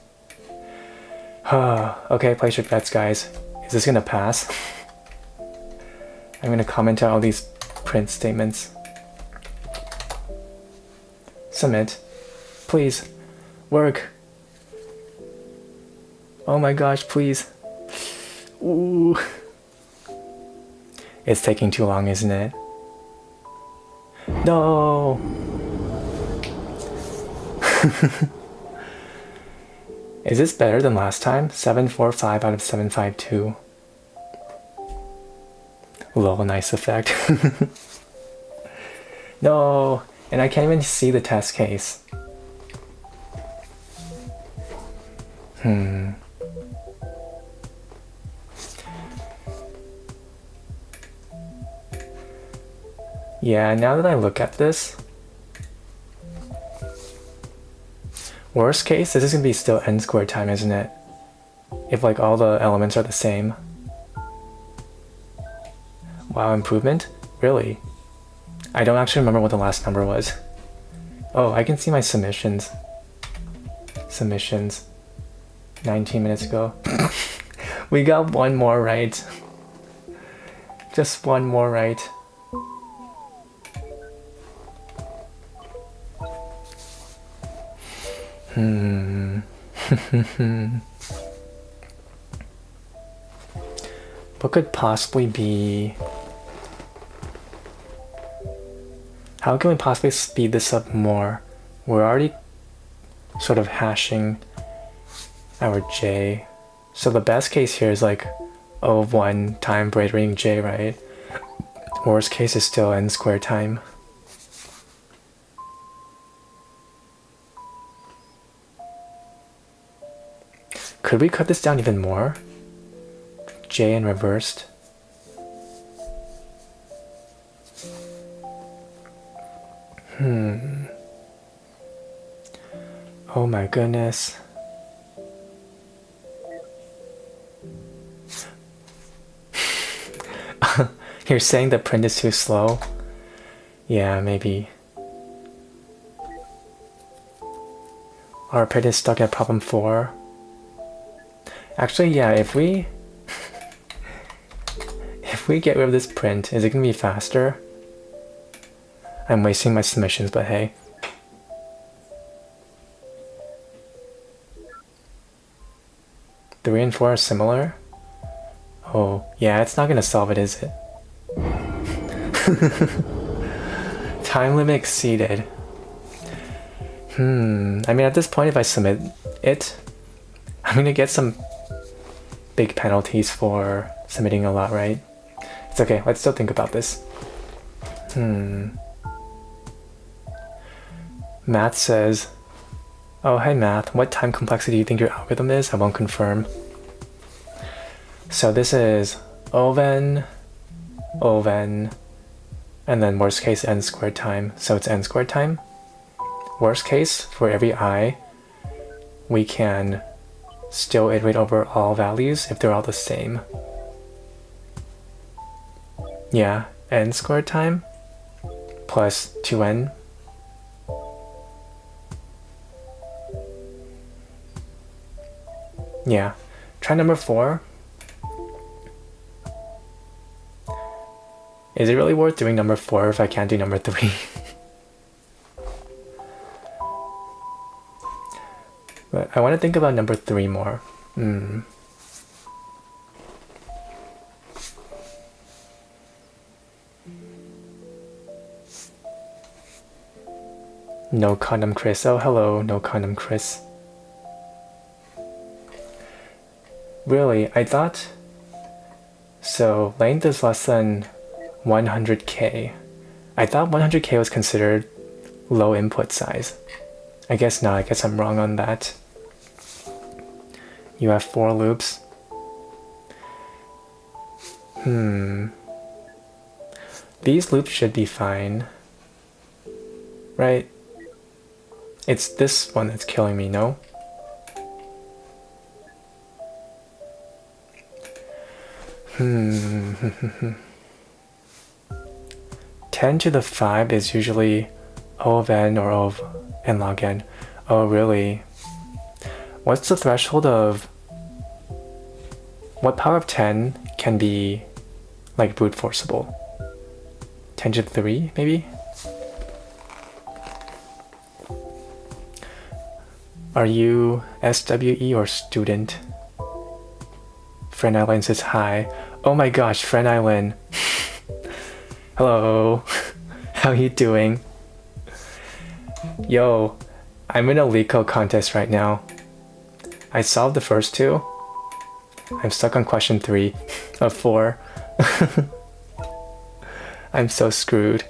Okay, place your bets, guys. Is this gonna pass? I'm gonna comment out all these print statements. Submit. Please. Work. Oh my gosh, please. Ooh. It's taking too long, isn't it? No! Is this better than last time? 745 out of 752. Lol, nice effect. No! And I can't even see the test case. Yeah, now that I look at this, worst case, this is gonna be still n squared time, isn't it? If like all the elements are the same. Wow, improvement? Really? I don't actually remember what the last number was. Oh, I can see my submissions. 19 minutes ago. We got one more right. Just one more right. What could possibly be... How can we possibly speed this up more? We're already sort of hashing our J. So the best case here is like O1 time for iterating J, right? Worst case is still n squared time. Could we cut this down even more? J in reversed. Oh my goodness. You're saying the print is too slow? Yeah, maybe. Our print is stuck at problem 4. Actually, yeah, if we we get rid of this print, is it gonna be faster? I'm wasting my submissions, but hey. Three and 4 are similar? Oh, yeah, it's not gonna solve it, is it? Time limit exceeded. I mean, at this point, if I submit it, I'm gonna get some big penalties for submitting a lot, right? It's okay, let's still think about this. Math says, oh, hey Math, what time complexity do you think your algorithm is? I won't confirm. So this is oven, and then worst case n squared time. So it's n squared time. Worst case, for every I, we can still iterate over all values if they're all the same. Yeah, n squared time plus 2n. Yeah, try number 4. Is it really worth doing number 4 if I can't do number 3? But I want to think about number 3 more. No condom Chris. Oh, hello, no condom Chris. Really, I thought... So, length is less than 100k. I thought 100k was considered low input size. I guess not, I guess I'm wrong on that. You have 4 loops. These loops should be fine. Right? It's this one that's killing me, no? Hmm. 10 to the 5 is usually O of n or O of n log n. Oh, really? What's the threshold of... What power of 10 can be, like, brute forceable? 10 to the 3, maybe? Are you SWE or student? Friend Eileen says hi. Oh my gosh, Friend Eileen. Hello. How you doing? Yo, I'm in a Leetcode contest right now. I solved the first 2. I'm stuck on question 3 of 4. I'm so screwed.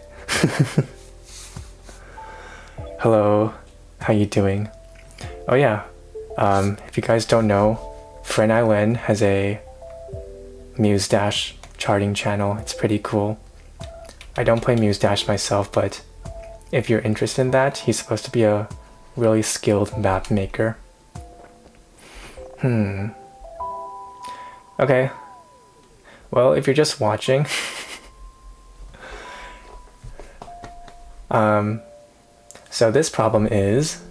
Hello. How you doing? Oh yeah, if you guys don't know, Friend Eileen has a Muse Dash charting channel. It's pretty cool. I don't play Muse Dash myself, but if you're interested in that, he's supposed to be a really skilled map maker. Okay. Well, if you're just watching, so this problem is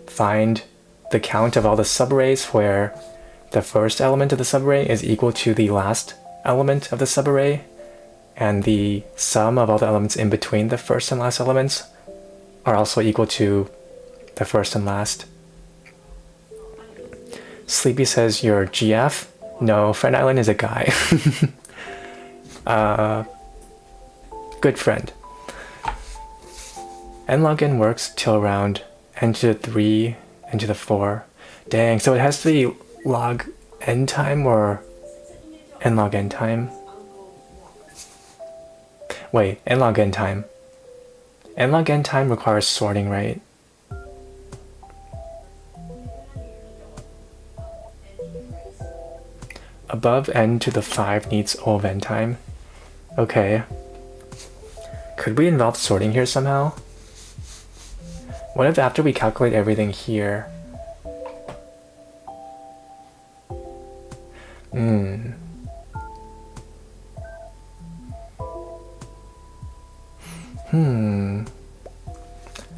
find the count of all the subarrays where the first element of the subarray is equal to the last element of the subarray, and the sum of all the elements in between the first and last elements are also equal to the first and last. Sleepy says you're GF? No, Friend Island is a guy. Good friend. N log n works till around n to the 3, n to the 4. Dang, so it has to be log n time or n log n time? Wait, n log n time. N log n time requires sorting, right? Above n to the 5 needs O of n time. Okay. Could we involve sorting here somehow? What if after we calculate everything here...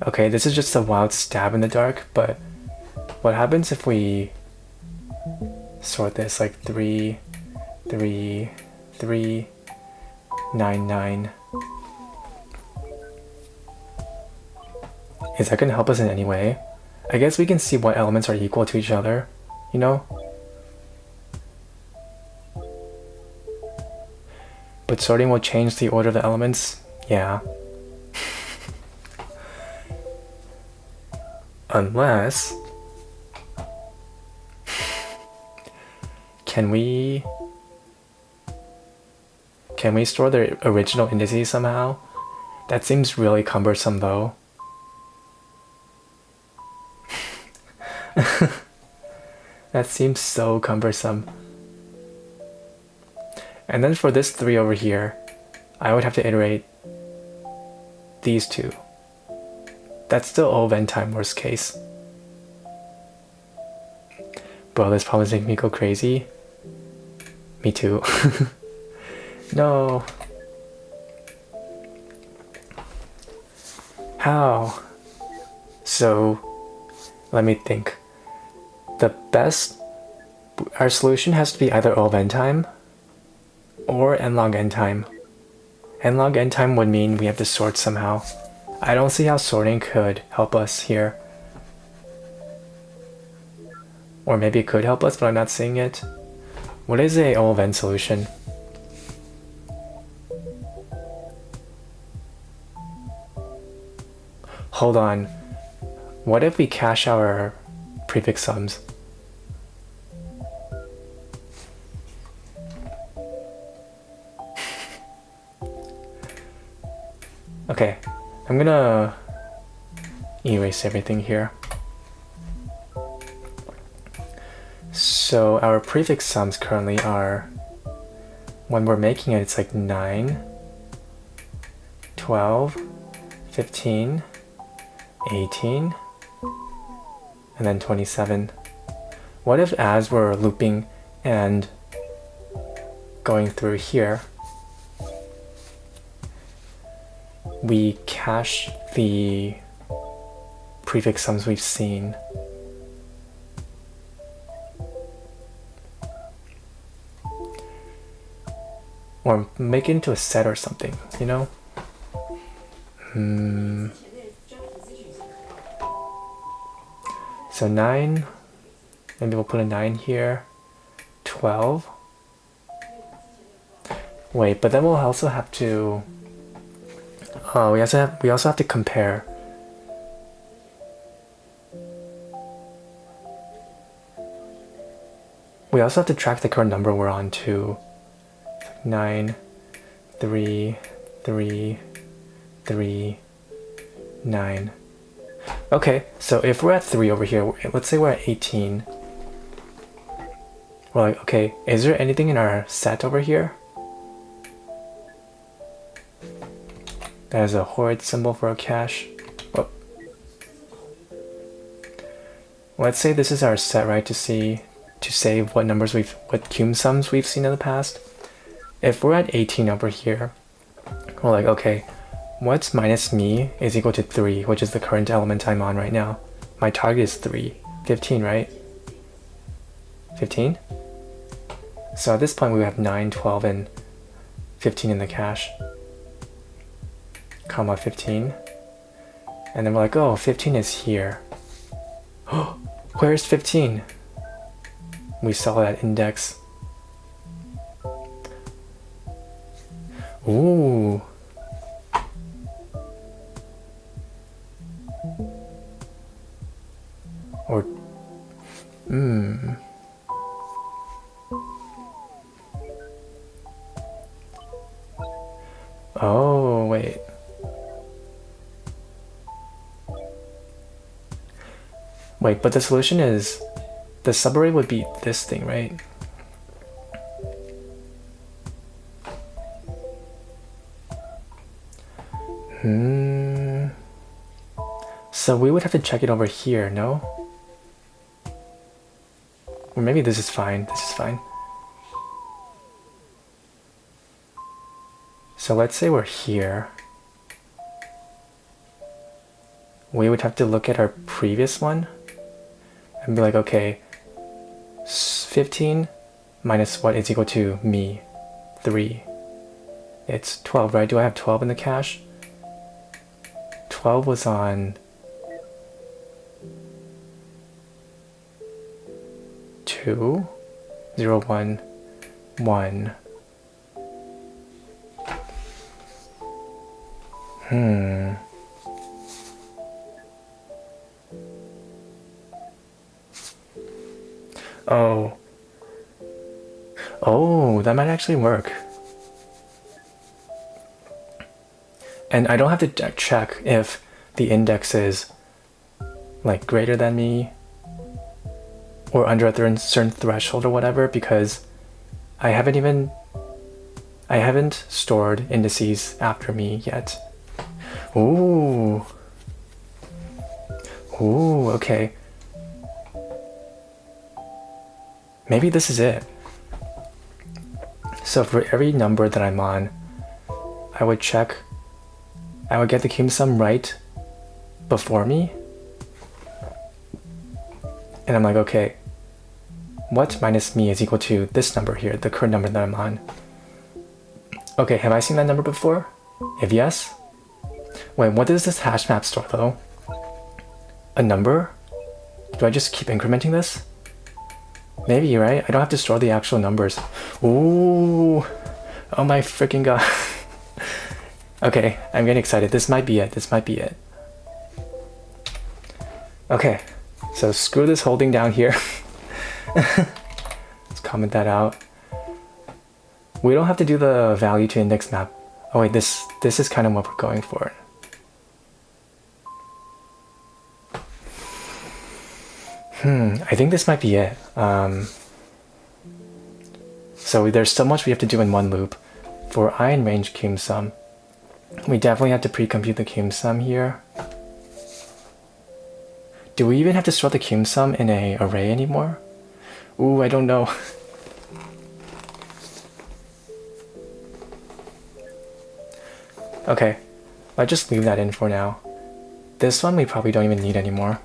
Okay, this is just a wild stab in the dark, but what happens if we sort this like 3, 3, 3, 9, 9. Is that going to help us in any way? I guess we can see what elements are equal to each other, you know? But sorting will change the order of the elements? Yeah. Unless... Can we store the original indices somehow? That seems really cumbersome though. That seems so cumbersome. And then for this 3 over here, I would have to iterate these 2. That's still O of n time worst case. Bro, this probably making me go crazy. Me too. No. How? So, let me think. Our solution has to be either O of n time or n log n time. N log n time would mean we have to sort somehow. I don't see how sorting could help us here. Or maybe it could help us, but I'm not seeing it. What is a O of n solution? Hold on. What if we cache our prefix sums? Okay, I'm gonna erase everything here. So our prefix sums currently are, when we're making it, it's like 9, 12, 15, 18, and then 27. What if as we're looping and going through here, we cache the prefix sums we've seen? Or make it into a set or something, you know? So 9, maybe we'll put a 9 here, 12. Wait, but then we'll also have to, we also have to compare. We also have to track the current number we're on too. 9, 3, 3, 3, 9. Okay, so if we're at 3 over here, let's say we're at 18. We're like, okay, is there anything in our set over here? That is a horrid symbol for a cache. Whoop. Let's say this is our set, right, to save what cum sums we've seen in the past. If we're at 18 over here, we're like, okay, what's minus me is equal to 3, which is the current element I'm on right now. My target is 3. 15, right? 15? So at this point we have 9, 12, and 15 in the cache. Comma 15. And then we're like, oh, 15 is here. Where's 15? We saw that index. Ooh. Or, Oh, wait. Wait, but the solution is, the subarray would be this thing, right? So we would have to check it over here, no? Or maybe this is fine. This is fine. So let's say we're here. We would have to look at our previous one and be like, okay, 15 minus what is equal to me? 3. It's 12, right? Do I have 12 in the cache? 12 was on 2, 0, 1, 1. Oh. Oh, that might actually work. And I don't have to check if the index is like greater than me or under a certain threshold or whatever, because I haven't stored indices after me yet. Ooh. Ooh, okay. Maybe this is it. So for every number that I'm on, I would get the cube sum right before me. And I'm like, okay, what minus me is equal to this number here, the current number that I'm on. Okay, have I seen that number before? If yes, wait, what does this hash map store though? A number? Do I just keep incrementing this? Maybe, right? I don't have to store the actual numbers. Ooh, oh my freaking god. Okay, I'm getting excited. This might be it. This might be it. Okay, so screw this holding down here. Let's comment that out. We don't have to do the value to index map. Oh wait, this is kind of what we're going for. I think this might be it. So there's so much we have to do in one loop. For I in range cube sum, we definitely have to pre-compute the cube sum here. Do we even have to store the cube sum in an array anymore? Ooh, I don't know. Okay, I'll just leave that in for now. This one we probably don't even need anymore.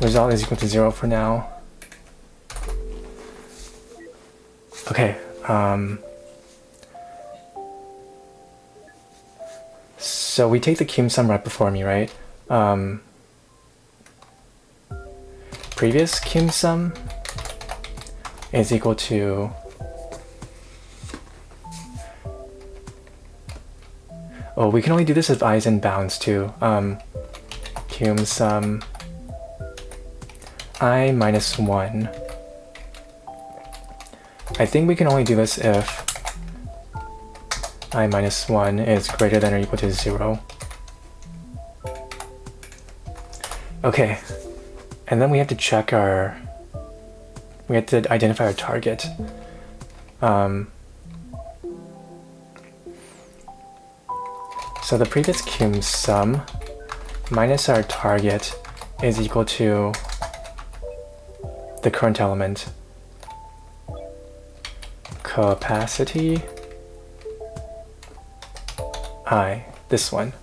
Result is equal to 0 for now. Okay, so we take the cube sum right before me, right? Previous cube sum is equal to oh, we can only do this if I is in bounds too. Cube sum I minus 1. I think we can only do this if I minus 1 is greater than or equal to 0. Okay, and then we have to check we have to identify our target. So the previous cube sum minus our target is equal to the current element. Capacity I, this one.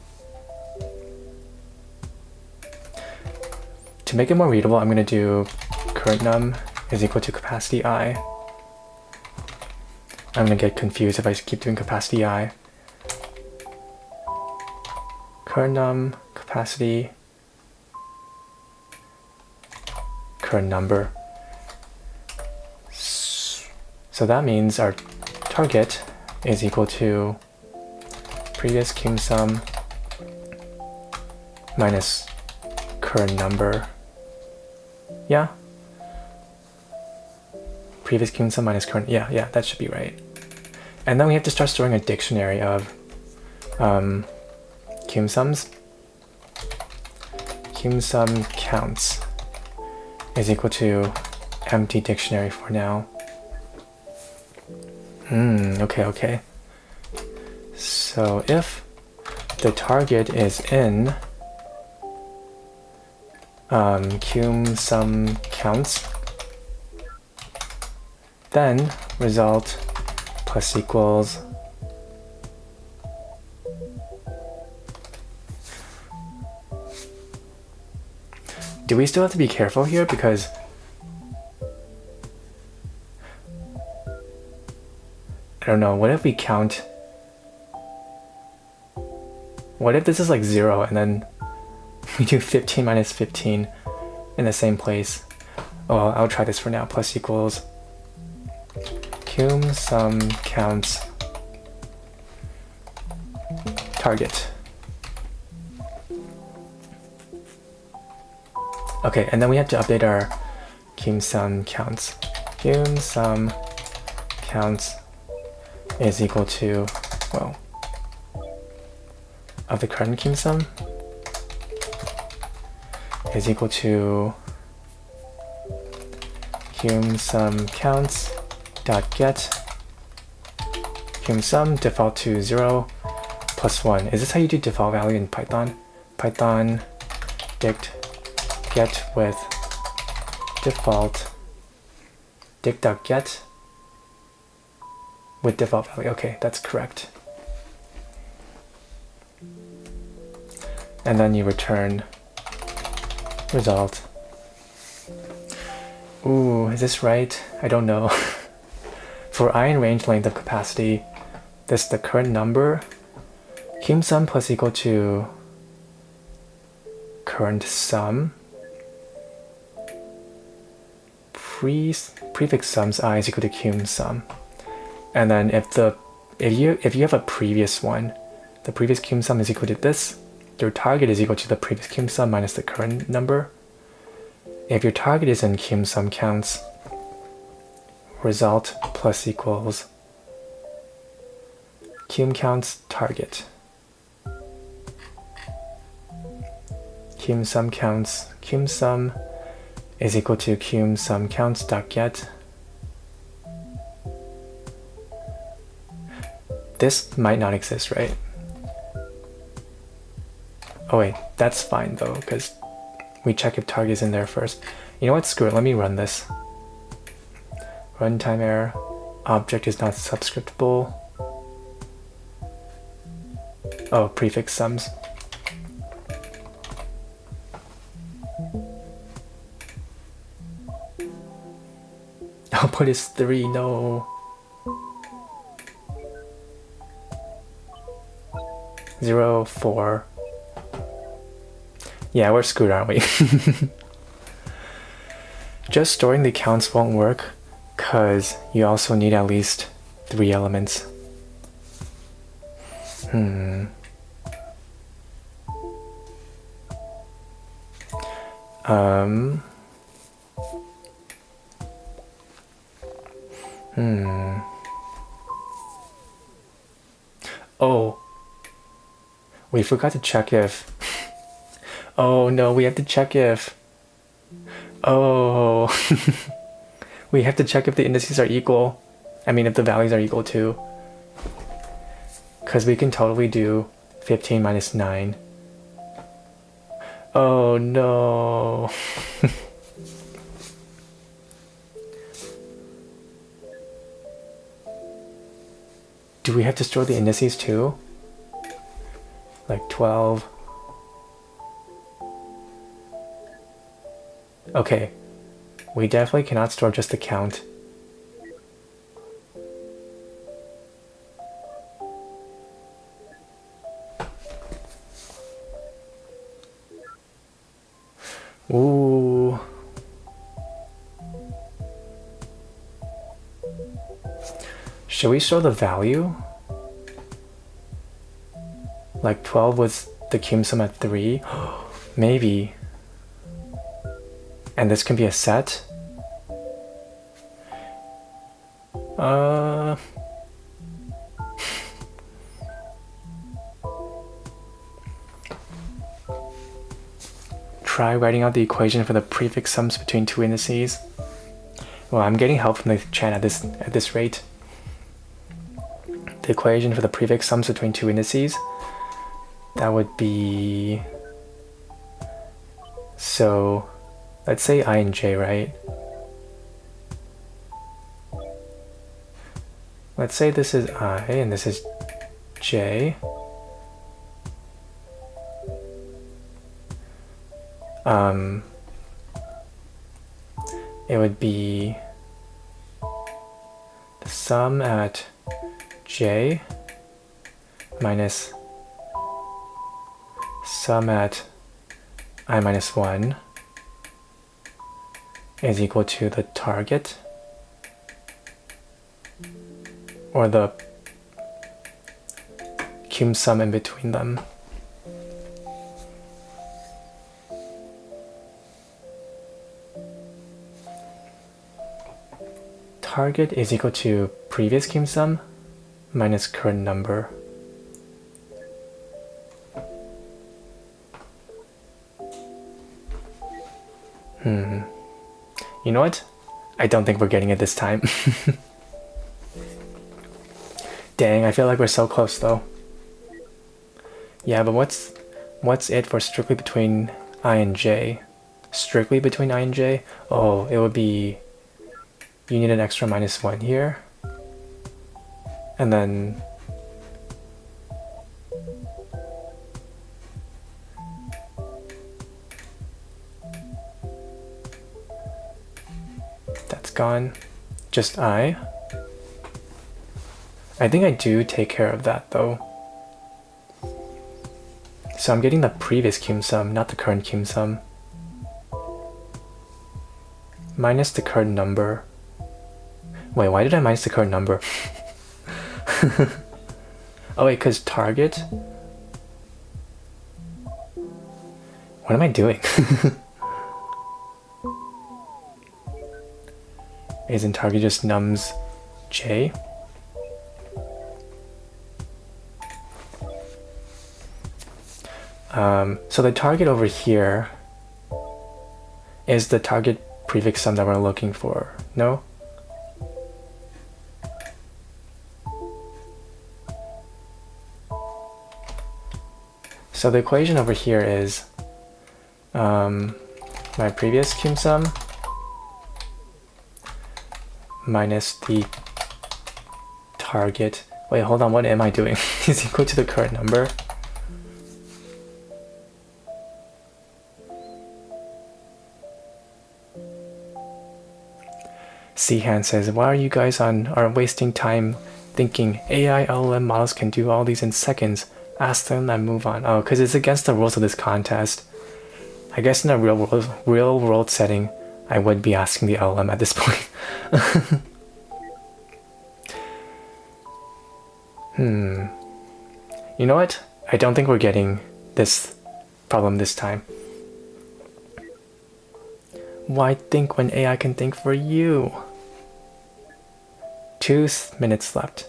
To make it more readable, I'm going to do current num is equal to capacity I. I'm going to get confused if I keep doing capacity I. Current num, capacity, current number. So that means our target is equal to previous cube sum minus current number. Yeah? Previous cube sum minus current, yeah, that should be right. And then we have to start storing a dictionary of cube sums. Cube sum counts is equal to empty dictionary for now. Okay. So if the target is in cube sum counts, then result plus equals do we still have to be careful here? Because I don't know, what if we count, what if this is like 0 and then we do 15 minus 15 in the same place? Oh, I'll try this for now. Plus equals cum sum counts target. Okay, and then we have to update our cum sum counts. Cum sum counts is equal to, well, of the current cum sum is equal to cum sum counts dot get cum sum default to 0 plus 1. Is this how you do default value in Python? Python dict get with default dict.get with default value. Okay, that's correct. And then you return result. Ooh, is this right? I don't know. For I in range length of capacity, this is the current number. Cum sum plus equal to current sum. Prefix sums I is equal to cum sum. And then if you have a previous one, the previous cum sum is equal to this, your target is equal to the previous cum sum minus the current number. If your target is in cum sum counts, result plus equals cum counts target. Cum sum counts, cum sum is equal to cum sum counts dot get. This might not exist, right? Oh wait, that's fine though, because we check if target is in there first. You know what, screw it, let me run this. Runtime error, object is not subscriptable. Oh, prefix sums. Output is 3, no. 0, 4. Yeah, we're screwed, aren't we? Just storing the counts won't work, because you also need at least 3 elements. Oh, we forgot to check if. Oh no, we have to check if. Oh, we have to check if the indices are equal. I mean, if the values are equal too. Because we can totally do 15 minus 9. Oh no. Do we have to store the indices too? Like 12. Okay, we definitely cannot store just the count. Ooh. Should we store the value? Like 12 was the cum sum at 3? Maybe. And this can be a set? Try writing out the equation for the prefix sums between 2 indices. Well, I'm getting help from the chat at this rate. The equation for the prefix sums between 2 indices, that would be, so let's say I and j, right? Let's say this is I and this is j. It would be the sum at j minus sum at I minus 1 is equal to the target, or the cum sum in between them. Target is equal to previous cum sum minus current number. You know what? I don't think we're getting it this time. Dang, I feel like we're so close though. Yeah, but what's it for strictly between I and j? Strictly between I and j? Oh, it would be, you need an extra minus 1 here. And then that's gone. Just I think I do take care of that though. So I'm getting the previous cum sum, not the current cum sum. Minus the current number. Wait, why did I minus the current number? Oh wait, because target? What am I doing? Isn't target just nums j? So the target over here is the target prefix sum that we're looking for, no? So the equation over here is my previous cum sum minus the target. Wait, hold on, what am I doing? Is equal to the current number. Sehan says, why are you guys are wasting time thinking AI LLM models can do all these in seconds? Ask them and move on. Oh, because it's against the rules of this contest. I guess in a real world setting, I would be asking the LLM at this point. You know what? I don't think we're getting this problem this time. Why think when AI can think for you? 2 minutes left.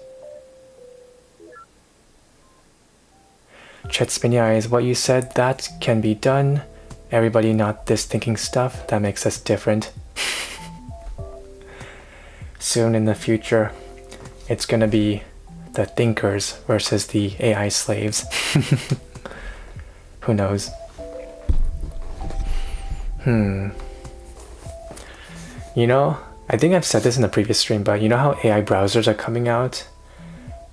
Chet Spinny Eyes, what you said, that can be done. Everybody not this thinking stuff, that makes us different. Soon in the future, it's gonna be the thinkers versus the AI slaves. Who knows? You know, I think I've said this in the previous stream, but you know how AI browsers are coming out?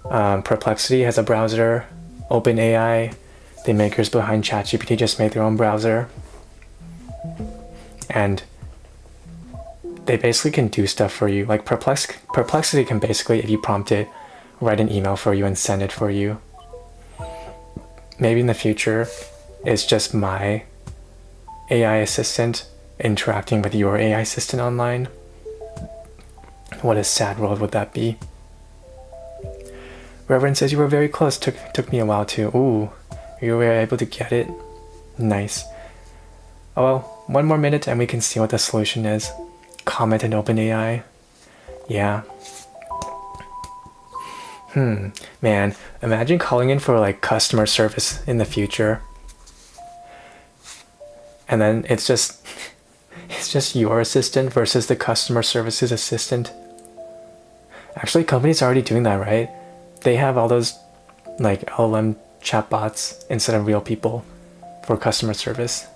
Perplexity has a browser. OpenAI, the makers behind ChatGPT, just made their own browser. And they basically can do stuff for you. Like Perplexity can basically, if you prompt it, write an email for you and send it for you. Maybe in the future, it's just my AI assistant interacting with your AI assistant online. What a sad world would that be? Reverend says you were very close. Took me a while too. Ooh, you were able to get it. Nice. Oh well, 1 more minute and we can see what the solution is. Comment and OpenAI. Yeah. Man, imagine calling in for like customer service in the future. And then it's just your assistant versus the customer services assistant. Actually, companies are already doing that, right? They have all those like LLM chatbots instead of real people for customer service.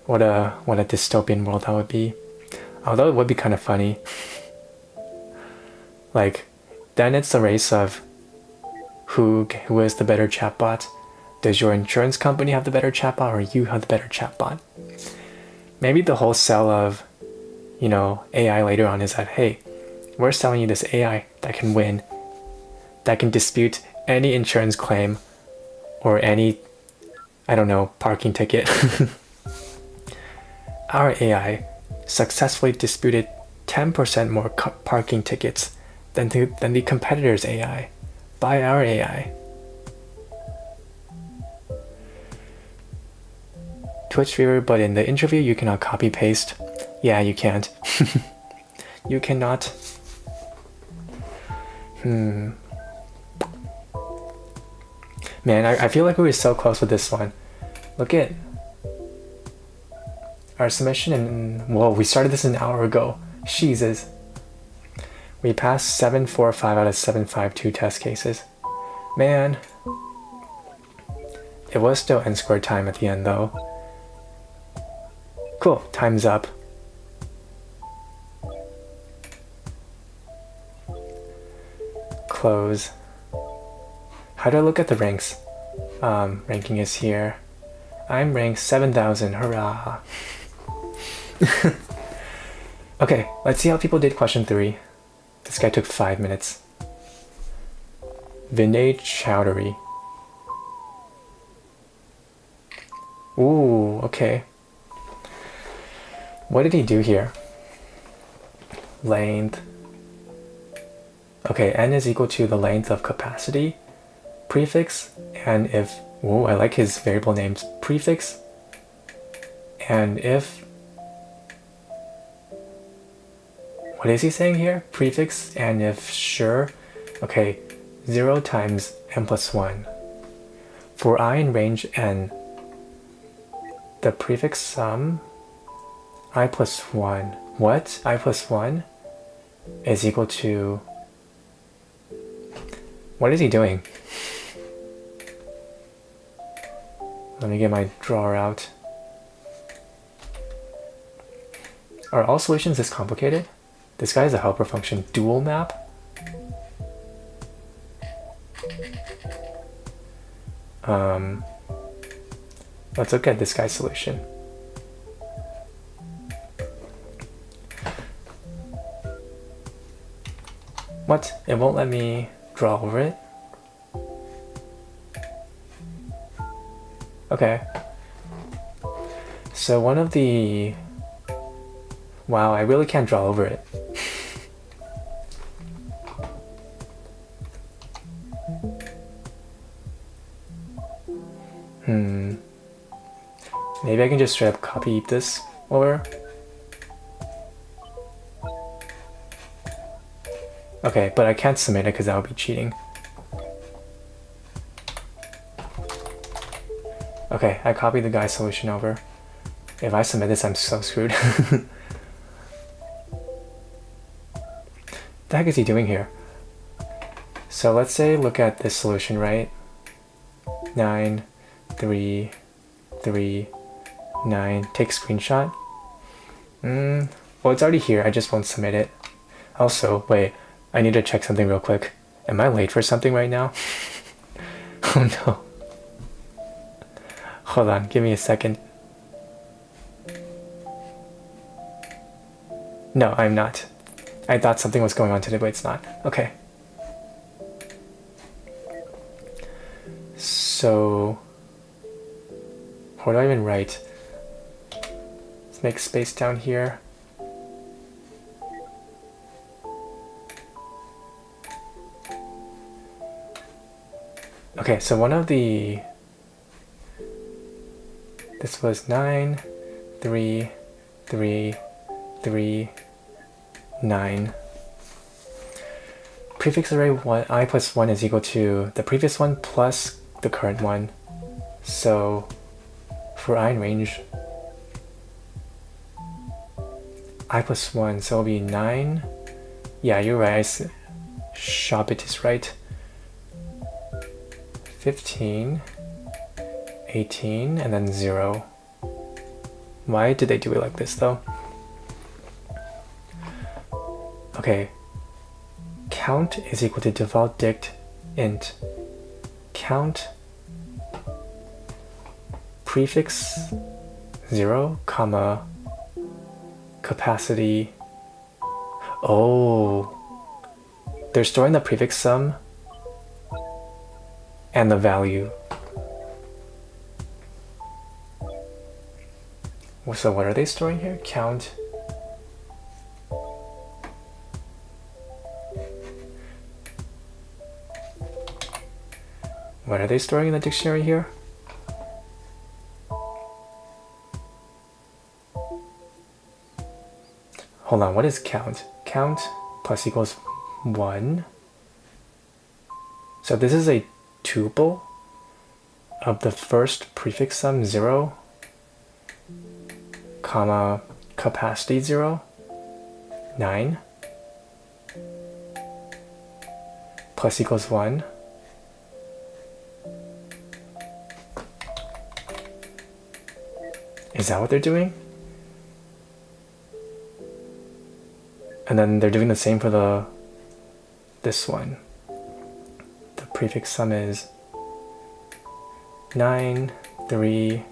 What a dystopian world that would be. Although it would be kind of funny. Like, then it's the race of who is the better chatbot. Does your insurance company have the better chatbot or you have the better chatbot? Maybe the whole sell of, you know, AI later on is that, hey, We're selling you this AI that can win, that can dispute any insurance claim or any, I don't know, parking ticket. Our AI successfully disputed 10% more parking tickets than the competitor's AI by our AI. Twitch viewer, but in the interview you cannot copy paste. Yeah, you can't. You cannot. Man, I feel like we were so close with this one. Look at our submission, and whoa, we started this an hour ago. Jesus. We passed 745 out of 752 test cases. Man. It was still n-squared time at the end though. Cool, time's up. Close. How do I look at the ranks? Ranking is here. I'm ranked 7,000, hurrah. Okay, let's see how people did question 3. This guy took 5 minutes. Vinay Chowdhury. Ooh, okay. What did he do here? Length. Okay, n is equal to the length of capacity, prefix, and if, ooh, I like his variable names, prefix, and if, what is he saying here? Prefix, and if sure, okay, 0 times n plus 1. For I in range n, the prefix sum, I plus 1, what? I plus 1 is equal to, what is he doing? Let me get my drawer out. Are all solutions this complicated? This guy is a helper function. Dual map? Let's look at this guy's solution. What? It won't let me draw over it? Okay. So one of the... Wow, I really can't draw over it. Maybe I can just straight up copy this over. Okay, but I can't submit it because that would be cheating. Okay, I copied the guy's solution over. If I submit this, I'm so screwed. The heck is he doing here? So let's say look at this solution, right? 9, 3, 3, 9. Take screenshot. Well, it's already here. I just won't submit it. Also, wait. I need to check something real quick. Am I late for something right now? Oh no. Hold on, give me a second. No, I'm not. I thought something was going on today, but it's not. Okay. So, what do I even write? Let's make space down here. Okay, so one of the... This was 9, 3, 3, 3, 9. Prefix array 1, I plus 1 is equal to the previous one plus the current one. So for I in range, I plus 1, so it'll be 9. Yeah, you're right. Shopit is right. 15, 18, and then 0. Why did they do it like this though? Okay. Count is equal to default dict int count prefix 0, comma capacity. Oh, they're storing the prefix sum and the value. So what are they storing here? Count. What are they storing in the dictionary here? Hold on, what is count? Count plus equals 1. So this is a tuple of the first prefix sum 0, comma, capacity 0, 9, plus equals 1. Is that what they're doing? And then they're doing the same for this one. The prefix sum is 9, 3,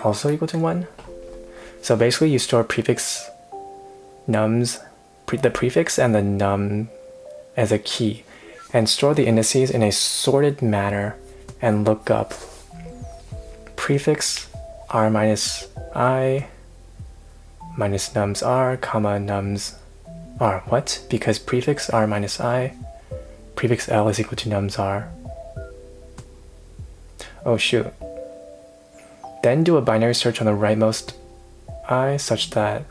also equal to 1. So basically you store prefix nums, the prefix and the num as a key, and store the indices in a sorted manner and look up prefix r minus I minus nums r, comma nums r. What? Because prefix r minus I, prefix l is equal to nums r. Oh shoot. Then do a binary search on the rightmost I such that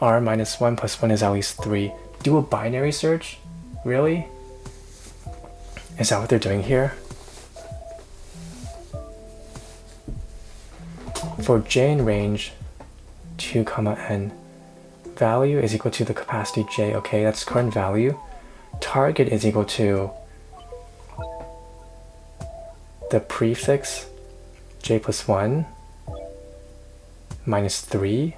r minus 1 plus 1 is at least 3. Do a binary search? Really? Is that what they're doing here? For j in range 2, n, value is equal to the capacity j. Okay, that's current value. Target is equal to the prefix j plus 1 minus 3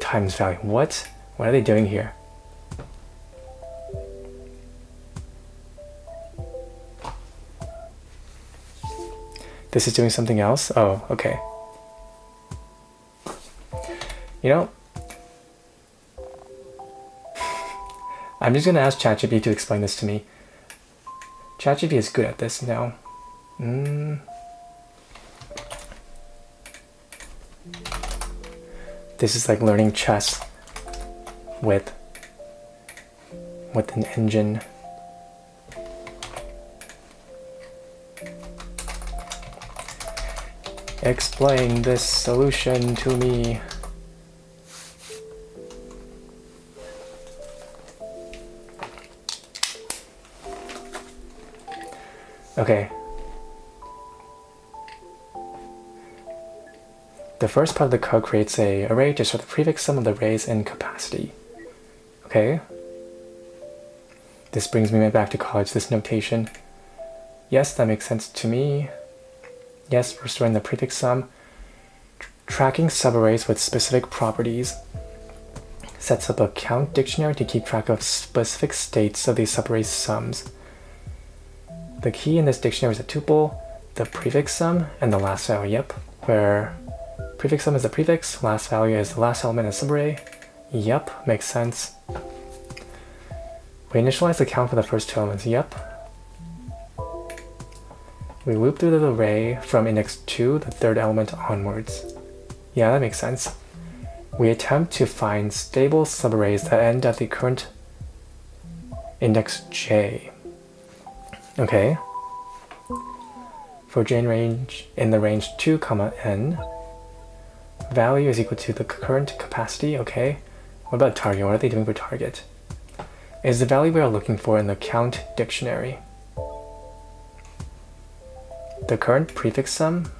times value. What? What are they doing here? This is doing something else? Oh, okay. You know, I'm just going to ask ChatGPT to explain this to me. ChatGPT is good at this now. This is like learning chess with an engine. Explain this solution to me. Okay. The first part of the code creates an array to store the prefix sum of the arrays in capacity. Okay. This brings me back to college, this notation. Yes, that makes sense to me. Yes, we're storing the prefix sum. Tracking subarrays with specific properties sets up a count dictionary to keep track of specific states of these subarray sums. The key in this dictionary is a tuple, the prefix sum, and the last value. Yep, where prefix sum is the prefix, last value is the last element of the subarray. Yep, makes sense. We initialize the count for the first 2 elements. Yep. We loop through the array from index 2, the third element, onwards. Yeah, that makes sense. We attempt to find stable subarrays that end at the current index j. Okay. For j in the range 2, n, value is equal to the current capacity. Okay. What about target? What are they doing for target? Is the value we are looking for in the count dictionary. The current prefix sum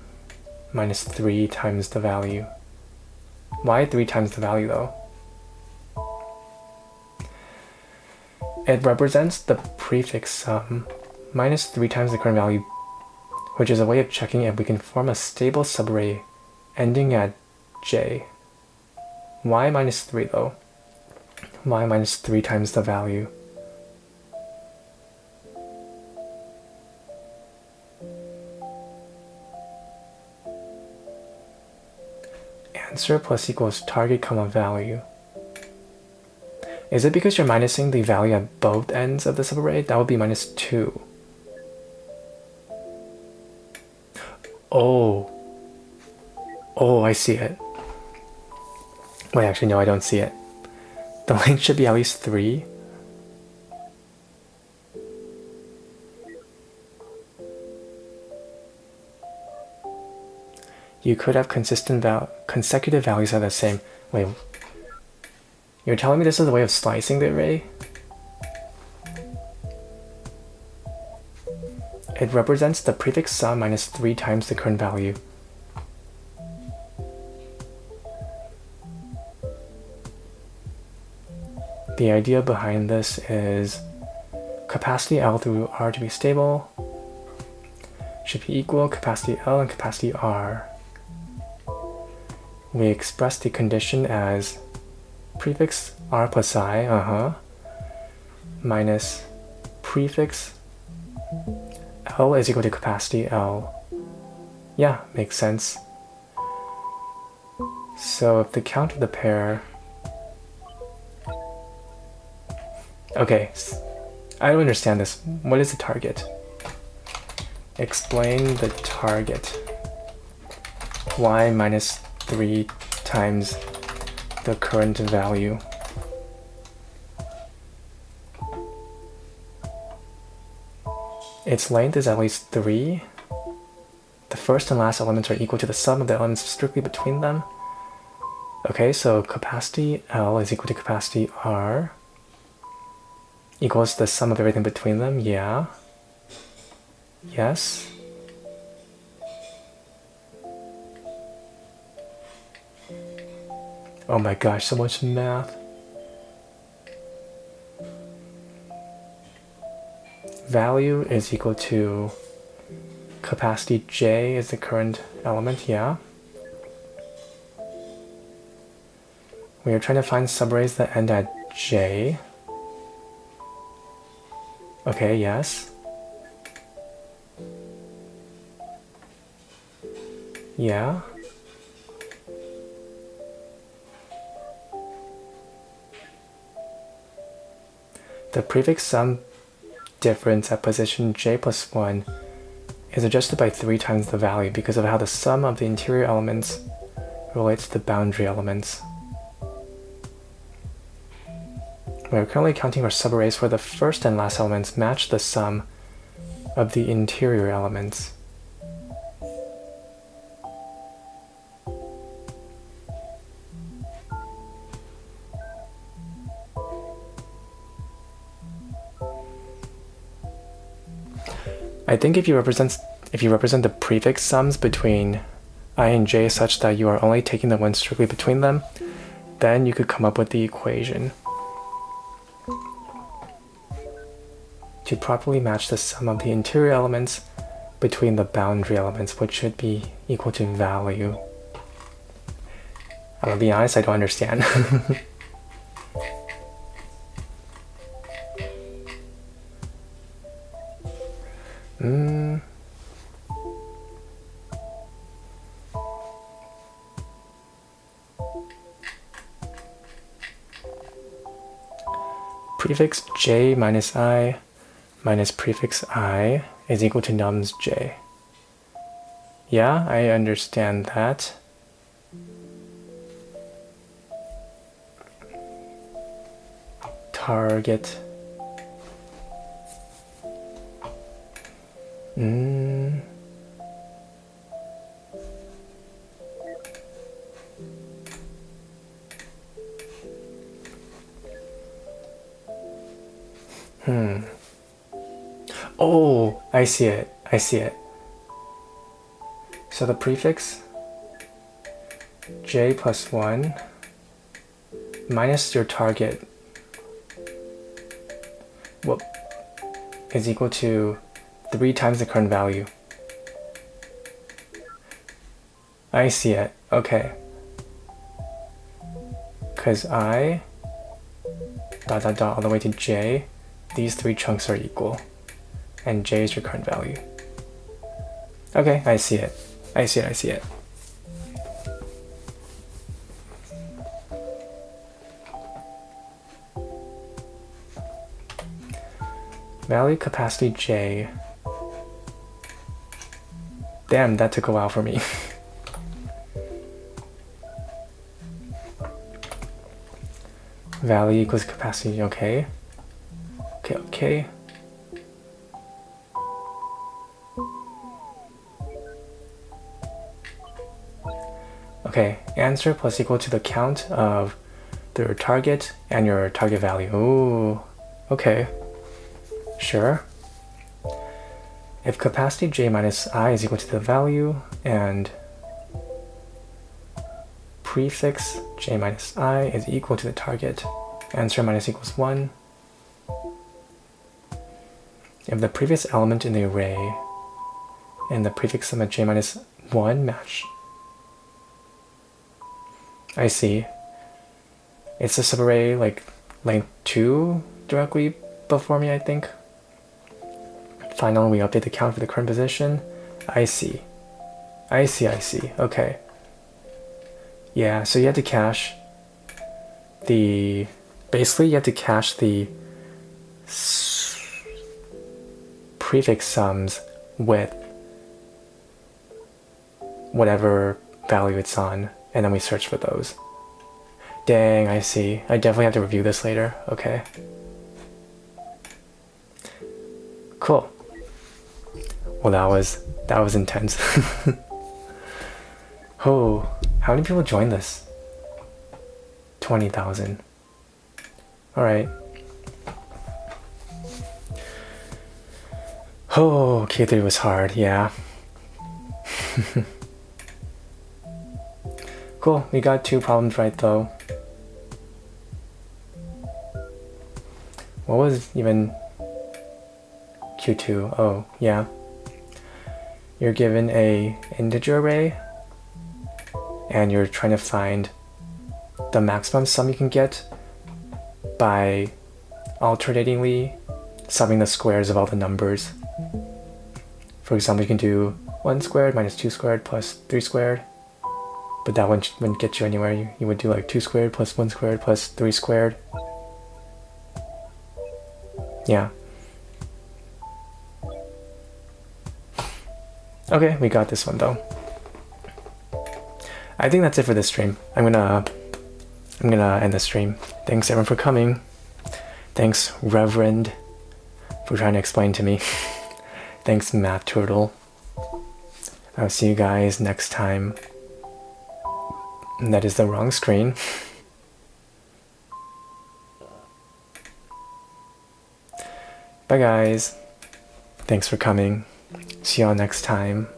minus 3 times the value. Why 3 times the value though? It represents the prefix sum minus 3 times the current value, which is a way of checking if we can form a stable subarray ending at j. Why minus 3 though? Why minus 3 times the value? answer plus equals target comma value. Is it because you're minusing the value at both ends of the subarray? That would be minus 2. Oh. Oh, I see it. Wait, actually, no, I don't see it. The length should be at least 3. You could have consecutive values that are the same. Wait, you're telling me this is a way of slicing the array? It represents the prefix sum minus 3 times the current value. The idea behind this is capacity L through R to be stable should be equal capacity L and capacity R. We express the condition as prefix R plus I, minus prefix L is equal to capacity L. Yeah, makes sense. So if the count of the pair... Okay, I don't understand this. What is the target? Explain the target. Y minus 3 times the current value. Its length is at least 3. The first and last elements are equal to the sum of the elements strictly between them. Okay, so capacity L is equal to capacity R equals the sum of everything between them. Yeah. Yes. Oh my gosh, so much math. Value is equal to capacity J is the current element, yeah. We are trying to find subarrays that end at J. Okay, yes. Yeah. The prefix sum difference at position J plus 1 is adjusted by 3 times the value because of how the sum of the interior elements relates to the boundary elements. We are currently counting our subarrays where the first and last elements match the sum of the interior elements. I think if you represent the prefix sums between I and j such that you are only taking the ones strictly between them, then you could come up with the equation to properly match the sum of the interior elements between the boundary elements, which should be equal to value. I'm gonna be honest, I don't understand. Prefix j minus I minus prefix I is equal to nums j. Yeah, I understand that. Target. Oh, I see it. I see it. So the prefix j plus 1 minus your target is equal to 3 times the current value. I see it. Okay. Because I dot dot dot all the way to j, these 3 chunks are equal. And j is your current value. Okay, I see it. I see it. Value capacity J. Damn, that took a while for me. Value equals capacity, okay. Okay. Okay, answer plus equal to the count of your target and your target value. Ooh, okay. Sure. If capacity J minus I is equal to the value and prefix J minus I is equal to the target, answer minus equals 1. If the previous element in the array and the prefix sum of J minus 1 match. I see. It's a subarray like length 2 directly before me, I think. Finally, we update the count for the current position. I see. Okay. Yeah, so you have to cache the... Basically, you have to cache the prefix sums with whatever value it's on, and then we search for those. Dang, I see. I definitely have to review this later. Okay. Cool. Well, that was intense. Oh, how many people joined this? 20,000. All right. Oh, K3 was hard, yeah. Cool, we got 2 problems right though. What was even Q2? Oh, yeah. You're given a integer array and you're trying to find the maximum sum you can get by alternatingly summing the squares of all the numbers. For example, you can do 1 squared minus 2 squared plus 3 squared, but that wouldn't get you anywhere. You would do like 2 squared plus 1 squared plus 3 squared. Yeah. Okay, we got this one though. I think that's it for this stream. I'm gonna end the stream. Thanks everyone for coming. Thanks Reverend for trying to explain to me. Thanks Math Turtle. I'll see you guys next time. That is the wrong screen. Bye guys. Thanks for coming. See y'all next time.